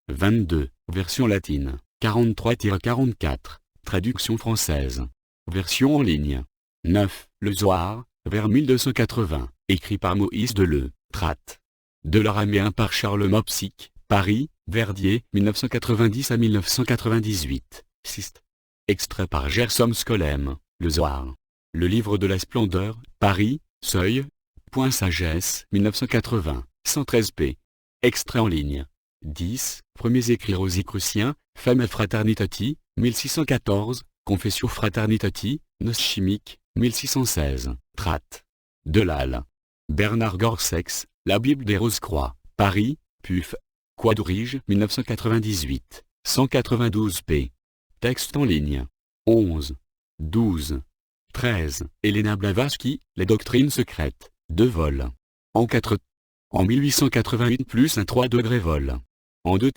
22, version latine, 43-44, traduction française. Version en ligne. 9. Le Zohar, vers 1280, écrit par Moïse Deleu, de l'araméen par Charles Mopsic, Paris, Verdier, 1990 à 1998, 6. Extrait par Gersom Skolem, Le Zohar. Le livre de la splendeur, Paris, Seuil. Point Sagesse, 1980, 113 p. Extrait en ligne. 10. Premiers écrits rosicruciens, Femme Fraternitati, 1614, Confessio Fraternitati, Nos chimique, 1616, Delal. Bernard Gorsex, La Bible des Rose-Croix, Paris, PUF. Quadrige, 1998, 192 p. Texte en ligne. 11. 12. 13. Elena Blavatsky, Les Doctrines secrètes, de vol. En 4. En 1888 plus un 3 degrés vol. En 2.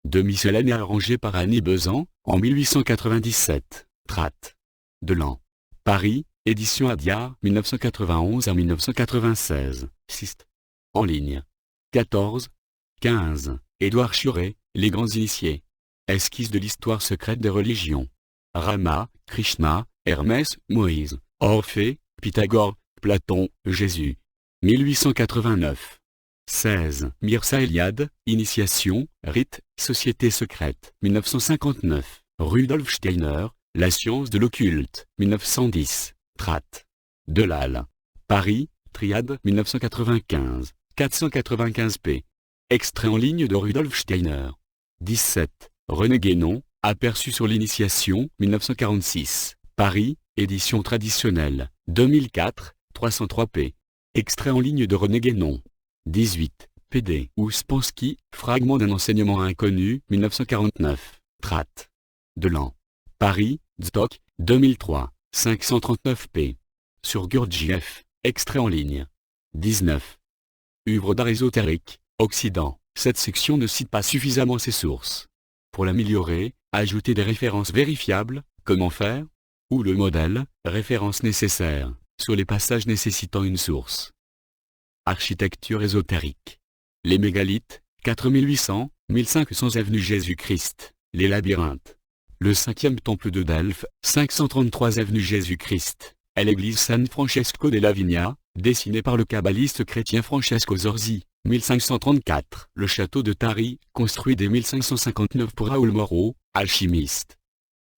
Demi-Miscellane arrangé par Annie Besant, en 1897, de l'an. Paris, édition Adiard, 1991 à 1996, 6. En ligne. 14. 15. Édouard Churet, Les Grands Initiés. Esquisse de l'histoire secrète des religions. Rama, Krishna, Hermès, Moïse, Orphée, Pythagore, Platon, Jésus. 1889. 16. Mircea Eliade, Initiation, Rite, Société secrète, 1959. Rudolf Steiner, La science de l'occulte, 1910. Delal. Paris, Triade, 1995, 495 p. Extrait en ligne de Rudolf Steiner. 17. René Guénon, Aperçu sur l'initiation, 1946. Paris, édition traditionnelle, 2004, 303 p. Extrait en ligne de René Guénon. 18. PD. Ouspensky, Fragment d'un enseignement inconnu, 1949. De l'an. Paris, Stock, 2003. 539 p. Sur Gurdjieff, extrait en ligne. 19. Œuvre d'art ésotérique, Occident. Cette section ne cite pas suffisamment ses sources. Pour l'améliorer, ajoutez des références vérifiables, comment faire? Ou le modèle, référence nécessaire, sur les passages nécessitant une source. Architecture ésotérique. Les mégalithes, 4800, 1500 avenue Jésus-Christ, les labyrinthes. Le 5e temple de Delphes, 533 avenue Jésus-Christ, est l'église San Francesco della Vigna, dessinée par le kabbaliste chrétien Francesco Zorzi, 1534. Le château de Tari, construit dès 1559 pour Raoul Moreau, alchimiste.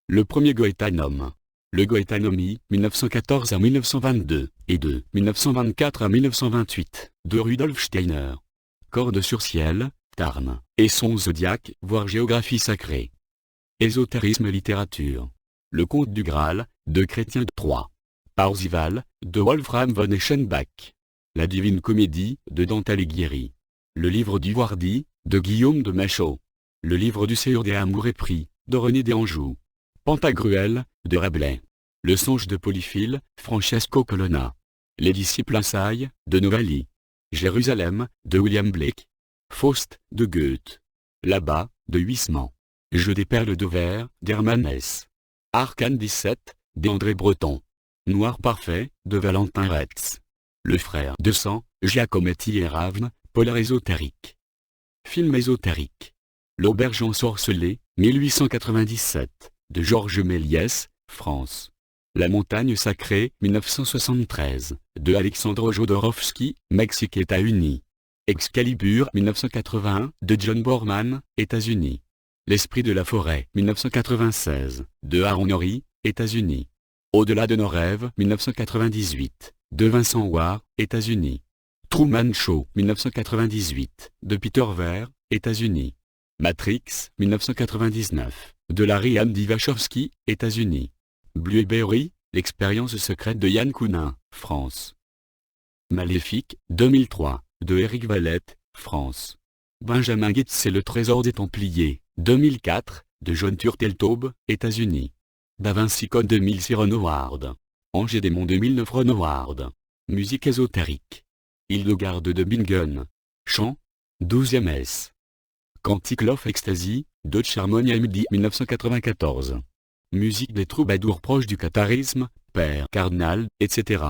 Le premier Goetanum. Le Goetanomi, 1914 à 1922, et de 1924 à 1928, de Rudolf Steiner. Corde sur ciel, Tarn, et son zodiaque, voire géographie sacrée. Ésotérisme et littérature. Le Conte du Graal, de Chrétien de Troyes. Parzival, de Wolfram von Eschenbach. La Divine Comédie, de Dante Alighieri. Le Livre du Wardi, de Guillaume de Machaut. Le Livre du Seigneur des Amours épris, de René d'Anjou. Pantagruel, de Rabelais. Le Songe de Polyphile, Francesco Colonna. Les Disciples Insailles, de Novalis. Jérusalem, de William Blake. Faust, de Goethe. Là-bas, de Huysmans. Jeu des perles de verre, d'Hermann Hesse. Arcane 17, d'André Breton. Noir parfait, de Valentin Retz. Le frère de sang, Giacometti et Ravne, polar ésotérique. Film ésotérique. L'auberge ensorcelée, 1897, de Georges Méliès, France. La montagne sacrée, 1973, de Alexandre Jodorowsky, Mexique États-Unis. Excalibur, 1981, de John Borman, États-Unis. L'esprit de la forêt, 1996, de Aaron Norrie, États-Unis. Au-delà de nos rêves, 1998, de Vincent Ward, États-Unis. Truman Show, 1998, de Peter Weir, États-Unis. Matrix, 1999, de Larry Andy Wachowski, États-Unis. Blueberry, l'expérience secrète de Yann Kounin, France. Maléfique, 2003, de Éric Valette, France. Benjamin Gitz et le trésor des Templiers, 2004, de John Turteltaub, États-Unis. Da Vinci Code 2006 Ron Howard. Ange et démon 2009 Ron Howard. Musique ésotérique. Hildegarde de Bingen. Chant. 12e S. Cantique Love Ecstasy, de Harmonia MD 1994. Musique des troubadours proches du catharisme, Père Cardinal, etc.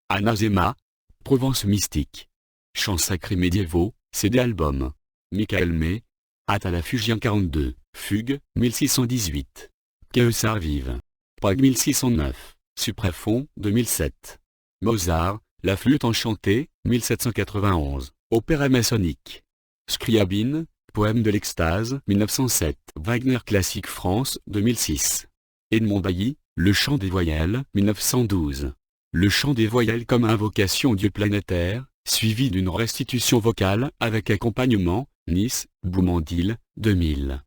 Anazema. Provence mystique. Chants sacrés médiévaux, CD album. Michael May. Atala Fugien 42, Fugue, 1618. Keusar Vive. Prague 1609. Suprafond, 2007. Mozart, La flûte enchantée, 1791. Opéra maçonnique. Scriabine, Poème de l'extase, 1907. Wagner Classique France, 2006. Edmond Bailly, Le chant des voyelles, 1912. Le chant des voyelles comme invocation au dieu planétaire, suivi d'une restitution vocale avec accompagnement, Nice, Boumandil, 2000.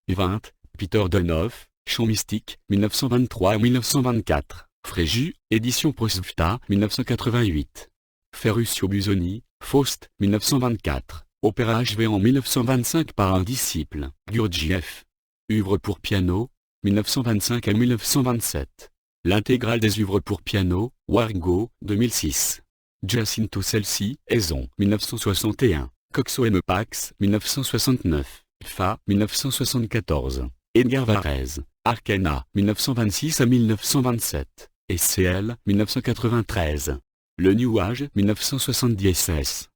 20. Peter Donoff, Chant mystique, 1923 à 1924. Fréjus, édition Prosvta, 1988. Ferruccio Busoni, Faust, 1924. Opéra achevé en 1925 par un disciple, Gurdjieff. Œuvre pour piano, 1925 à 1927. L'intégrale des œuvres pour piano, Wargo, 2006. Giacinto Celsi, Aison, 1961. Coxo M. Pax, 1969. Fa, 1974. Edgar Varèse, Arcana, 1926 à 1927. SCL, 1993. Le New Age, 1970.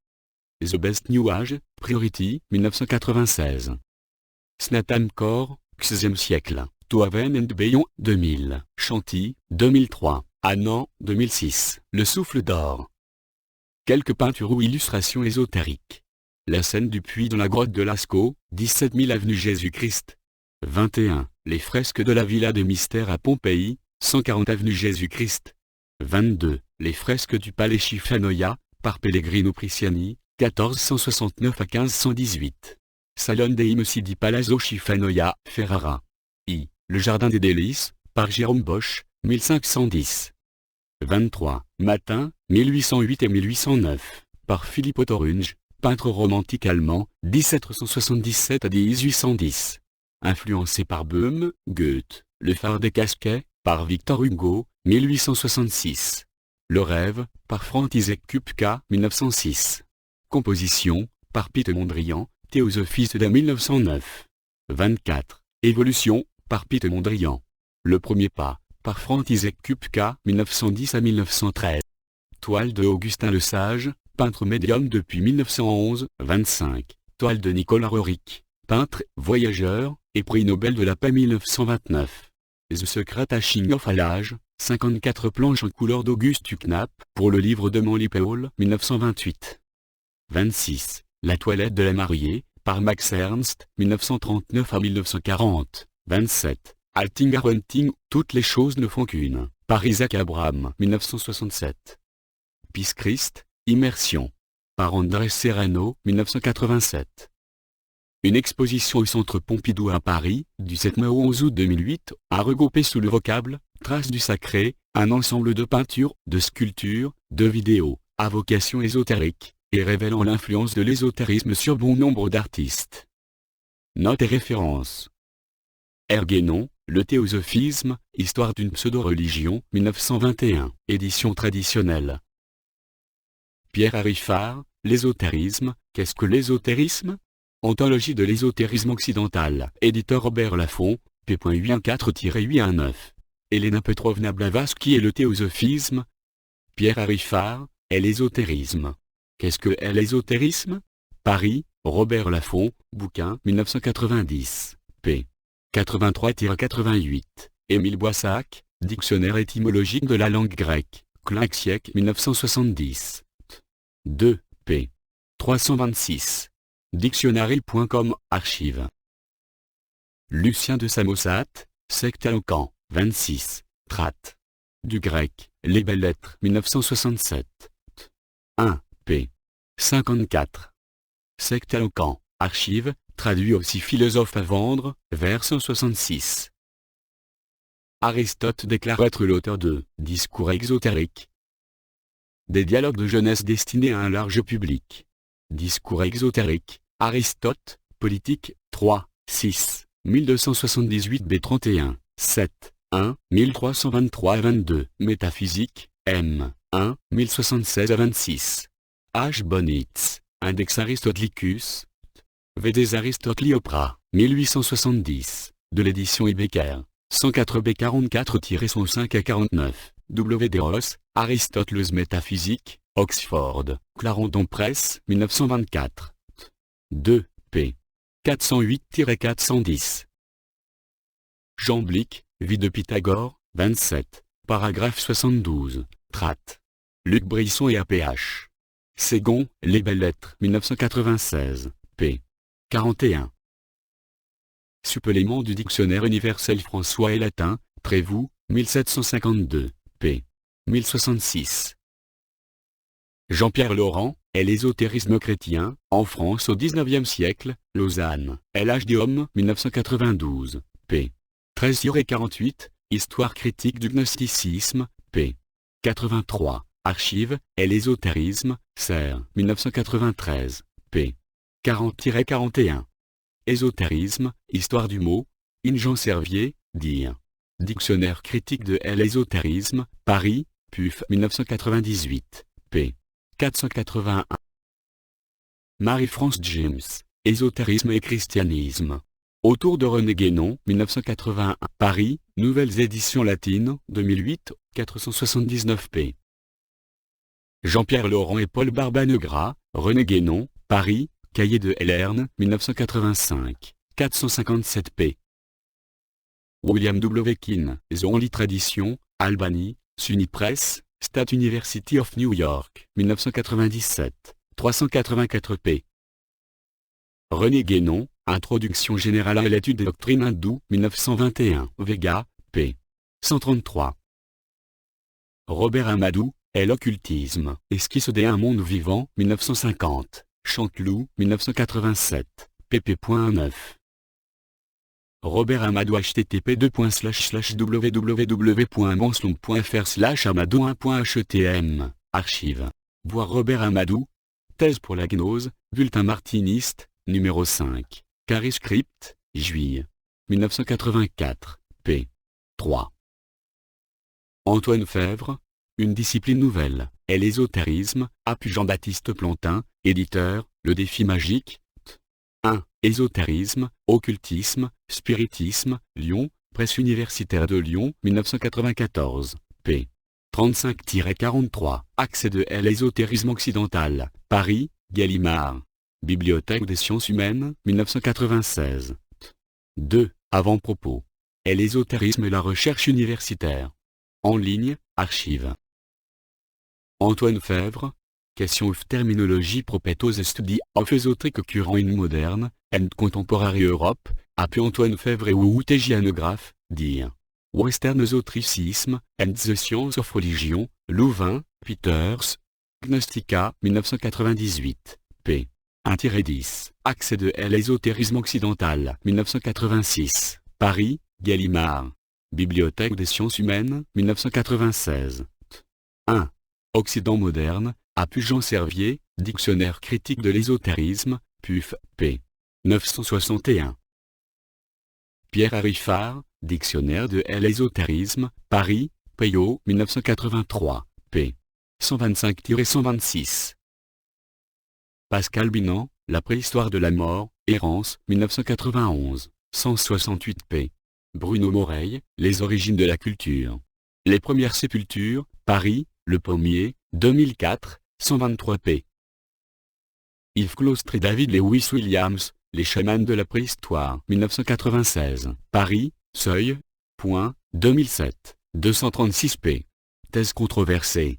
The Best New Age, Priority, 1996. Snatan Core, 16e siècle. Toaven and Bayon, 2000. Chantilly, 2003. Annan, 2006. Le souffle d'or. Quelques peintures ou illustrations ésotériques. La scène du puits dans la grotte de Lascaux, 17 000 avenue Jésus-Christ. 21. Les fresques de la Villa des Mystères à Pompéi, 140 avenue Jésus-Christ. 22. Les fresques du palais Schifanoia, par Pellegrino Prisciani, 1469 à 1518. Salon dei Musei di Palazzo Schifanoia, Ferrara. I. Le Jardin des Délices, par Jérôme Bosch, 1510. 23. Matin, 1808 et 1809, par Philippe Autorunge, peintre romantique allemand, 1777 à 1810. Influencé par Böhm, Goethe, Le Phare des Casquets, par Victor Hugo, 1866. Le rêve, par František Kupka, 1906. Composition, par Pete Mondrian, Théosophiste de 1909. 24. Évolution, par Pete Mondrian. Le premier pas, par František Kupka, 1910 à 1913. Toile de Augustin Le Sage, peintre médium depuis 1911. 25. Toile de Nicolas Roerich, peintre, voyageur, et prix Nobel de la paix 1929. The Secret Hashing of Allage, 54 planches en couleur d'Auguste Knapp, pour le livre de Manly Paul, 1928. 26. La toilette de la mariée, par Max Ernst, 1939 à 1940. 27. Alting Hunting, toutes les choses ne font qu'une, par Isaac Abraham, 1967. Peace Christ, Immersion, par Andrés Serrano, 1987. Une exposition au Centre Pompidou à Paris, du 7 mai au 11 août 2008, a regroupé sous le vocable « Traces du sacré » un ensemble de peintures, de sculptures, de vidéos, à vocation ésotérique, et révélant l'influence de l'ésotérisme sur bon nombre d'artistes. Notes et références. Erguénon, le théosophisme, Histoire d'une pseudo-religion, 1921, édition traditionnelle. Pierre Harifard, l'ésotérisme, qu'est-ce que l'ésotérisme ? Anthologie de l'ésotérisme occidental, éditeur Robert Laffont, p.814-819. Elena Petrovna Blavatsky et le théosophisme. Pierre Harifard, et l'ésotérisme. Qu'est-ce que est l'ésotérisme ? Paris, Robert Laffont, bouquin 1990, p. 83-88. Émile Boissac, Dictionnaire étymologique de la langue grecque, Claxiec 1970. 2, p. 326. Dictionary.com, archives. Lucien de Samosate, Secte Alcan, 26, Trat. Du grec, Les Belles Lettres 1967. 1, p. 54. Secte Alcan, archives, traduit aussi Philosophe à vendre, vers 166. Aristote déclare être l'auteur de « Discours exotériques ». Des dialogues de jeunesse destinés à un large public. Discours exotériques, Aristote, Politique, 3, 6, 1278 b 31, 7, 1, 1323 à 22. Métaphysique, M, 1, 1076 à 26. H. Bonitz, Index Aristotelicus, Vedes Aristoteliopra, 1870, de l'édition Ibeker, 104 b 44-105 à 49. W. de Ross, Aristoteles Métaphysique, Oxford, Clarendon Press, 1924. 2, p. 408-410. Jean Blic, Vie de Pythagore, 27, paragraphe 72, Trat. Luc Brisson et APH. Ségon, Les Belles Lettres, 1996, p. 41. Supplément du Dictionnaire universel françois et latin, Trévoux, 1752, p. 1066. Jean-Pierre Laurent, est l'ésotérisme chrétien, en France au XIXe siècle, Lausanne, LHDOM, 1992, p. 13-48, Histoire critique du gnosticisme, p. 83, Archives, est l'ésotérisme, Serre, 1993, p. 40-41. Ésotérisme, Histoire du mot, Jean Servier, dire. Dictionnaire critique de l'ésotérisme, Paris, PUF 1998, p. 481. Marie-France James, Ésotérisme et christianisme. Autour de René Guénon, 1981, Paris, Nouvelles éditions latines, 2008, 479 p. Jean-Pierre Laurent et Paul Barbanegras, René Guénon, Paris, Cahiers de Lerne, 1985, 457 p. William W. Keane, The Only Tradition, Albany, SUNY Press, State University of New York, 1997, 384 p. René Guénon, Introduction générale à l'étude des doctrines hindoues, 1921, Vega, p. 133. Robert Amadou, est l'occultisme, Esquisse d'un monde vivant, 1950, Chanteloup, 1987, pp.9. Robert Amadou http://www.monslon.fr/amadou1.htm, archive. Voir Robert Amadou. Thèse pour la gnose, bulletin martiniste, numéro 5, Cariscript, Juillet 1984, p. 3. Antoine Fèvre, une discipline nouvelle, est l'ésotérisme, appuie Jean-Baptiste Plantin, éditeur, Le Défi magique. 1. Ésotérisme, occultisme, spiritisme, Lyon, Presse universitaire de Lyon, 1994, p. 35-43. Accès de l'ésotérisme occidental, Paris, Gallimard. Bibliothèque des sciences humaines, 1996. 2. Avant-propos. L'ésotérisme et la recherche universitaire. En ligne, archives. Antoine Fèvre, Question of Terminology Propetos Study of Esoteric Current in Modern and Contemporary Europe, appelé Antoine Fèvre et outégianographe, dire. Western Esotericism and the Science of Religion, Louvain, Peters, Gnostica, 1998, p. 1-10. Accès de l'ésotérisme occidental, 1986, Paris, Gallimard. Bibliothèque des sciences humaines, 1996. 1. Occident moderne, appuie Jean Servier, Dictionnaire critique de l'ésotérisme, PUF, p. 961. Pierre Harifard, Dictionnaire de l'ésotérisme, Paris, Payot, 1983, p. 125-126. Pascal Binan, La préhistoire de la mort, Errance, 1991, 168 p. Bruno Moreille, Les origines de la culture. Les premières sépultures, Paris, Le Pommier, 2004, 123 p. Yves Claustre et David Lewis Williams, Les chamans de la préhistoire, 1996, Paris, Seuil, point, 2007, 236 p. Thèse controversée.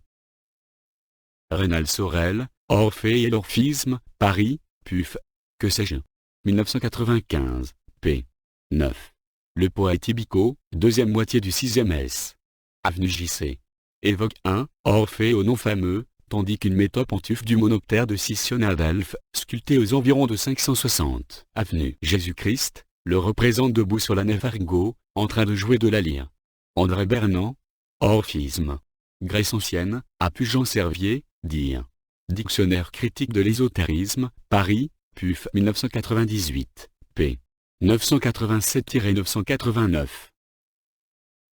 Rénal Sorel, Orphée et l'orphisme, Paris, PUF, que sais-je. 1995, p. 9. Le poète Ibico, deuxième moitié du 6e S. Avenue JC. Évoque un Orphée au nom fameux, tandis qu'une métopentuffe du monoptère de Sissionadelphes, sculptée aux environs de 560, avenue Jésus-Christ, le représente debout sur la nef Argot, en train de jouer de la lyre. André Bernan, Orphisme. Grèce ancienne, appuie Jean Servier, dire. Dictionnaire critique de l'ésotérisme, Paris, PUF 1998, p. 987-989.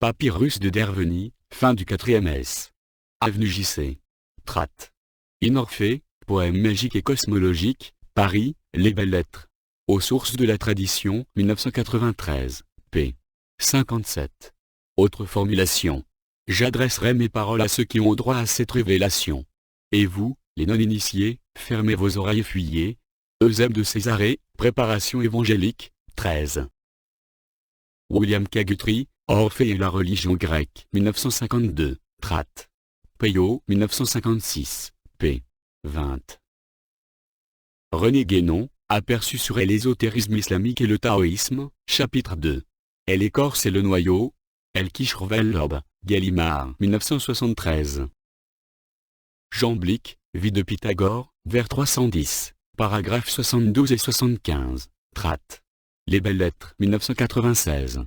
Papyrus de Derveny, fin du 4e S. Avenue JC. Tratte. Inorphée, poème magique et cosmologique, Paris, Les Belles Lettres. Aux sources de la tradition, 1993, p. 57. Autre formulation. J'adresserai mes paroles à ceux qui ont droit à cette révélation. Et vous, les non-initiés, fermez vos oreilles et fuyez. Eusèbe de Césarée, Préparation évangélique, 13. William K. Guthrie, Orphée et la religion grecque, 1952, Tratte. Payot, 1956, p. 20. René Guénon, Aperçu sur l'ésotérisme islamique et le taoïsme, chapitre 2. L'écorce et le noyau. Elkisch-Rovellob, Gallimard, 1973. Jean Blic, Vie de Pythagore, vers 310, paragraphes 72 et 75, Tratte. Les Belles Lettres, 1996.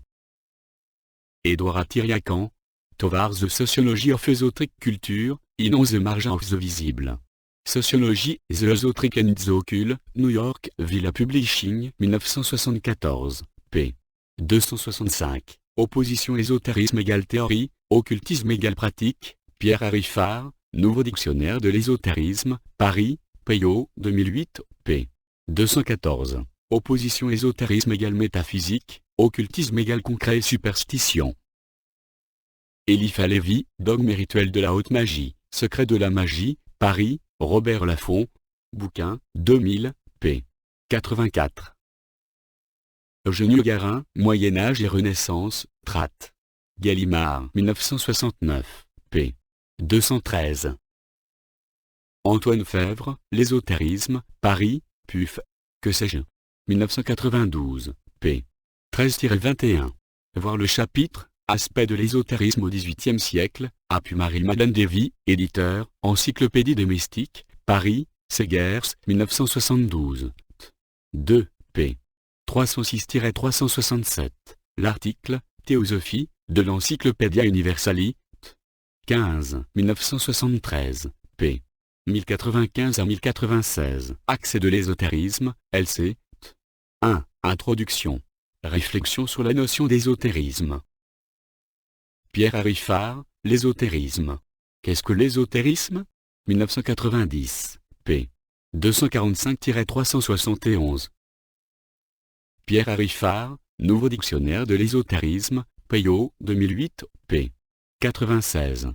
Édouard Atiriacan, Towards the Sociology of Esoteric Culture, in on the Margin of the Visible. Sociology, The Esoteric and the Occult, New York, Villa Publishing, 1974, p. 265. Opposition ésotérisme égale théorie, occultisme égale pratique, Pierre Harifard, Nouveau dictionnaire de l'ésotérisme, Paris, Payot, 2008, p. 214. Opposition ésotérisme égale métaphysique, occultisme égale concret et superstition. Eliphas Lévy, Dogme et rituel de la haute magie, Secret de la magie, Paris, Robert Laffont, bouquin, 2000, p. 84. Eugène Garin, Moyen-Âge et Renaissance, Tratte. Gallimard, 1969, p. 213. Antoine Fèvre, L'ésotérisme, Paris, PUF, que sais-je. 1992, p. 13-21. Voir le chapitre, Aspect de l'ésotérisme au XVIIIe siècle, appuie Marie-Madeleine Davy, éditeur, Encyclopédie des mystiques, Paris, Segers, 1972. 2, p. 306-367. L'article, Théosophie, de l'Encyclopædia Universalis, 15, 1973, p. 1095 à 1096. Accès de l'ésotérisme, LC. 1. Introduction. Réflexion sur la notion d'ésotérisme. Pierre Harifard, l'ésotérisme. Qu'est-ce que l'ésotérisme? 1990, p. 245-371. Pierre Harifard, Nouveau dictionnaire de l'ésotérisme, Payot, 2008, p. 96.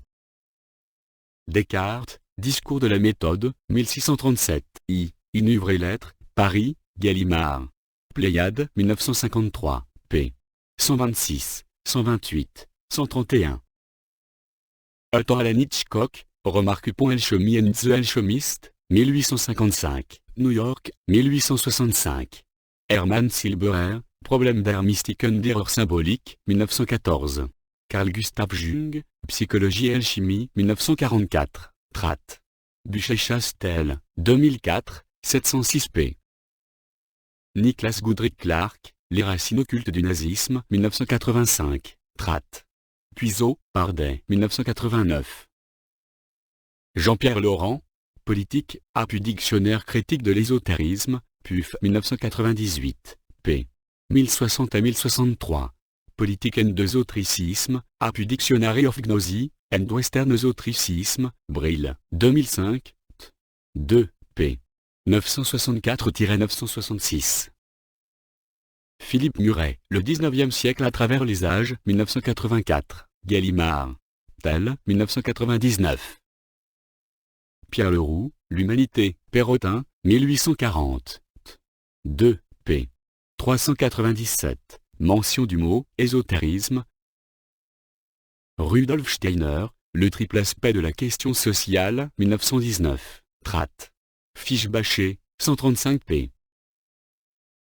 Descartes, Discours de la méthode, 1637, Une vraie lettre, Paris, Gallimard. Pléiade, 1953, p. 126, 128, 131. Alton Alan Hitchcock, Remarque Pont Elchemy and the Alchemist, 1855, New York, 1865. Hermann Silberer, Problème d'art mystique und d'erreur symbolique, 1914. Carl Gustav Jung, Psychologie et alchimie, 1944, Tratt. Buchet-Chastel, 2004, 706 p. Niklas Goodrich Clark, Les racines occultes du nazisme, 1985, Tratt. Puiseau, Pardet, 1989. Jean-Pierre Laurent, Politique, Appui dictionnaire critique de l'ésotérisme, PUF, 1998, p. 1060 à 1063. Politique and Esotericism, Appui Dictionary of Gnosy, and Western Esotericism, Brill, 2005, 2, p. 964-966. Philippe Muret, Le 19e siècle à travers les âges, 1984, Gallimard. Tel, 1999. Pierre Leroux, L'Humanité, Perrotin, 1840. 2, p. 397. Mention du mot « ésotérisme ». Rudolf Steiner, Le triple aspect de la question sociale, 1919. Tratt. Fiche bâchée, 135 p.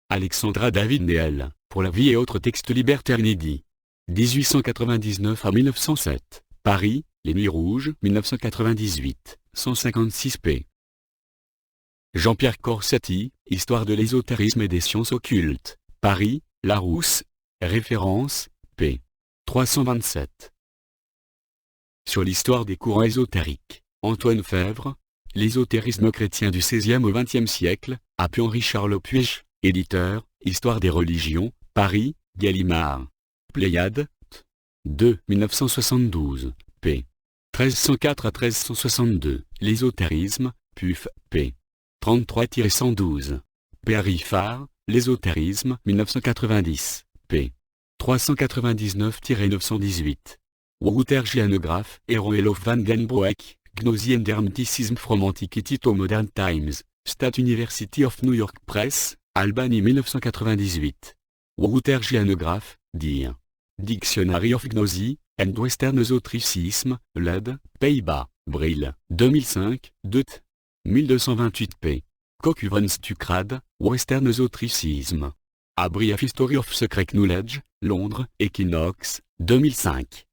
Alexandra David Néel, Pour la vie et autres textes libertaires inédits. 1899 à 1907. Paris, Les Nuits Rouges, 1998, 156 p. Jean-Pierre Corsati, Histoire de l'ésotérisme et des sciences occultes. Paris, Larousse. Référence, p. 327. Sur l'histoire des courants ésotériques, Antoine Fèvre, L'ésotérisme chrétien du XVIe au XXe siècle, appui Henri-Charles Puech, éditeur, Histoire des religions, Paris, Gallimard. Pléiade, 2, 1972, p. 1304 à 1362, L'ésotérisme, PUF, p. 33-112. P. Harifard, L'ésotérisme, 1990, p. 399-918. Wouter Gianograph, Eroelof van den Broek, Gnosy and Hermeticism from Antiquity to Modern Times, State University of New York Press, Albany 1998. Wouter Gianograph, dir. Dictionary of Gnosy, and Western Esotericism, Led, Pays-Bas, Brill, 2005, 2 t. 1228 p. Cockuvens Stucrad, Western Esotericism. A Brief History of Secret Knowledge, Londres, Equinox, 2005.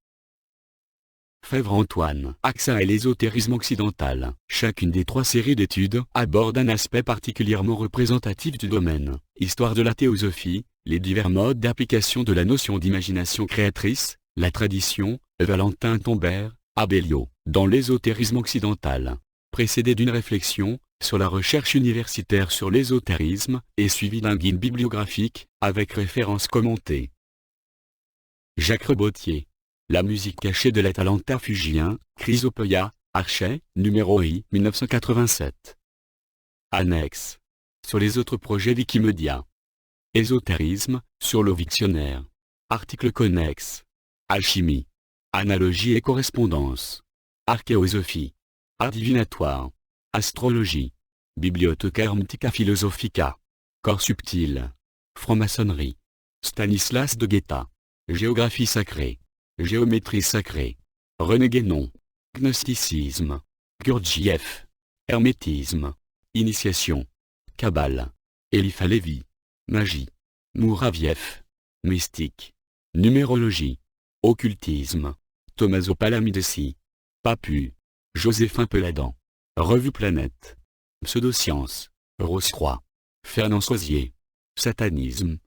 Fèvre Antoine, AXA et l'ésotérisme occidental. Chacune des trois séries d'études aborde un aspect particulièrement représentatif du domaine. Histoire de la théosophie, les divers modes d'application de la notion d'imagination créatrice, la tradition, Valentin Tombert, Abellio, dans l'ésotérisme occidental. Précédé d'une réflexion sur la recherche universitaire sur l'ésotérisme, et suivi d'un guide bibliographique, avec références commentées. Jacques Rebotier. La musique cachée de l'Atalanta fugien, Chrysopoeia, Archet, numéro I, 1987. Annexe. Sur les autres projets Wikimedia. Ésotérisme, sur le dictionnaire. Article connexe. Alchimie. Analogie et correspondance. Archéosophie. Art divinatoire. Astrologie. Bibliotheca Hermetica Philosophica. Corps subtil. Franc-maçonnerie. Stanislas de Guetta. Géographie sacrée. Géométrie sacrée. René Guénon. Gnosticisme. Gurdjieff. Hermétisme. Initiation. Kabbale. Eliphas Lévi. Magie. Mouravieff. Mystique. Numérologie. Occultisme. Tommaso Palamidesi. Papu. Joséphin Peladan. Revue Planète. Pseudosciences. Rose-Croix. Fernand Soisier. Satanisme.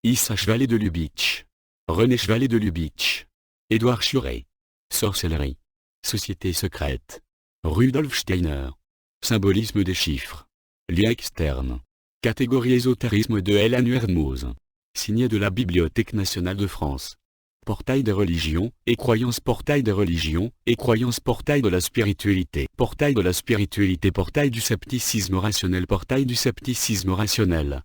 Issa Chevalet de Lubitsch. René Chevalet de Lubitsch. Édouard Churet. Sorcellerie. Société secrète. Rudolf Steiner. Symbolisme des chiffres. Lien externe. Catégorie ésotérisme de Hélène Hermoz. Signé de la Bibliothèque nationale de France. portail des religions, et croyances portail des religions, et croyances portail de la spiritualité, portail de la spiritualité portail du scepticisme rationnel portail du scepticisme rationnel.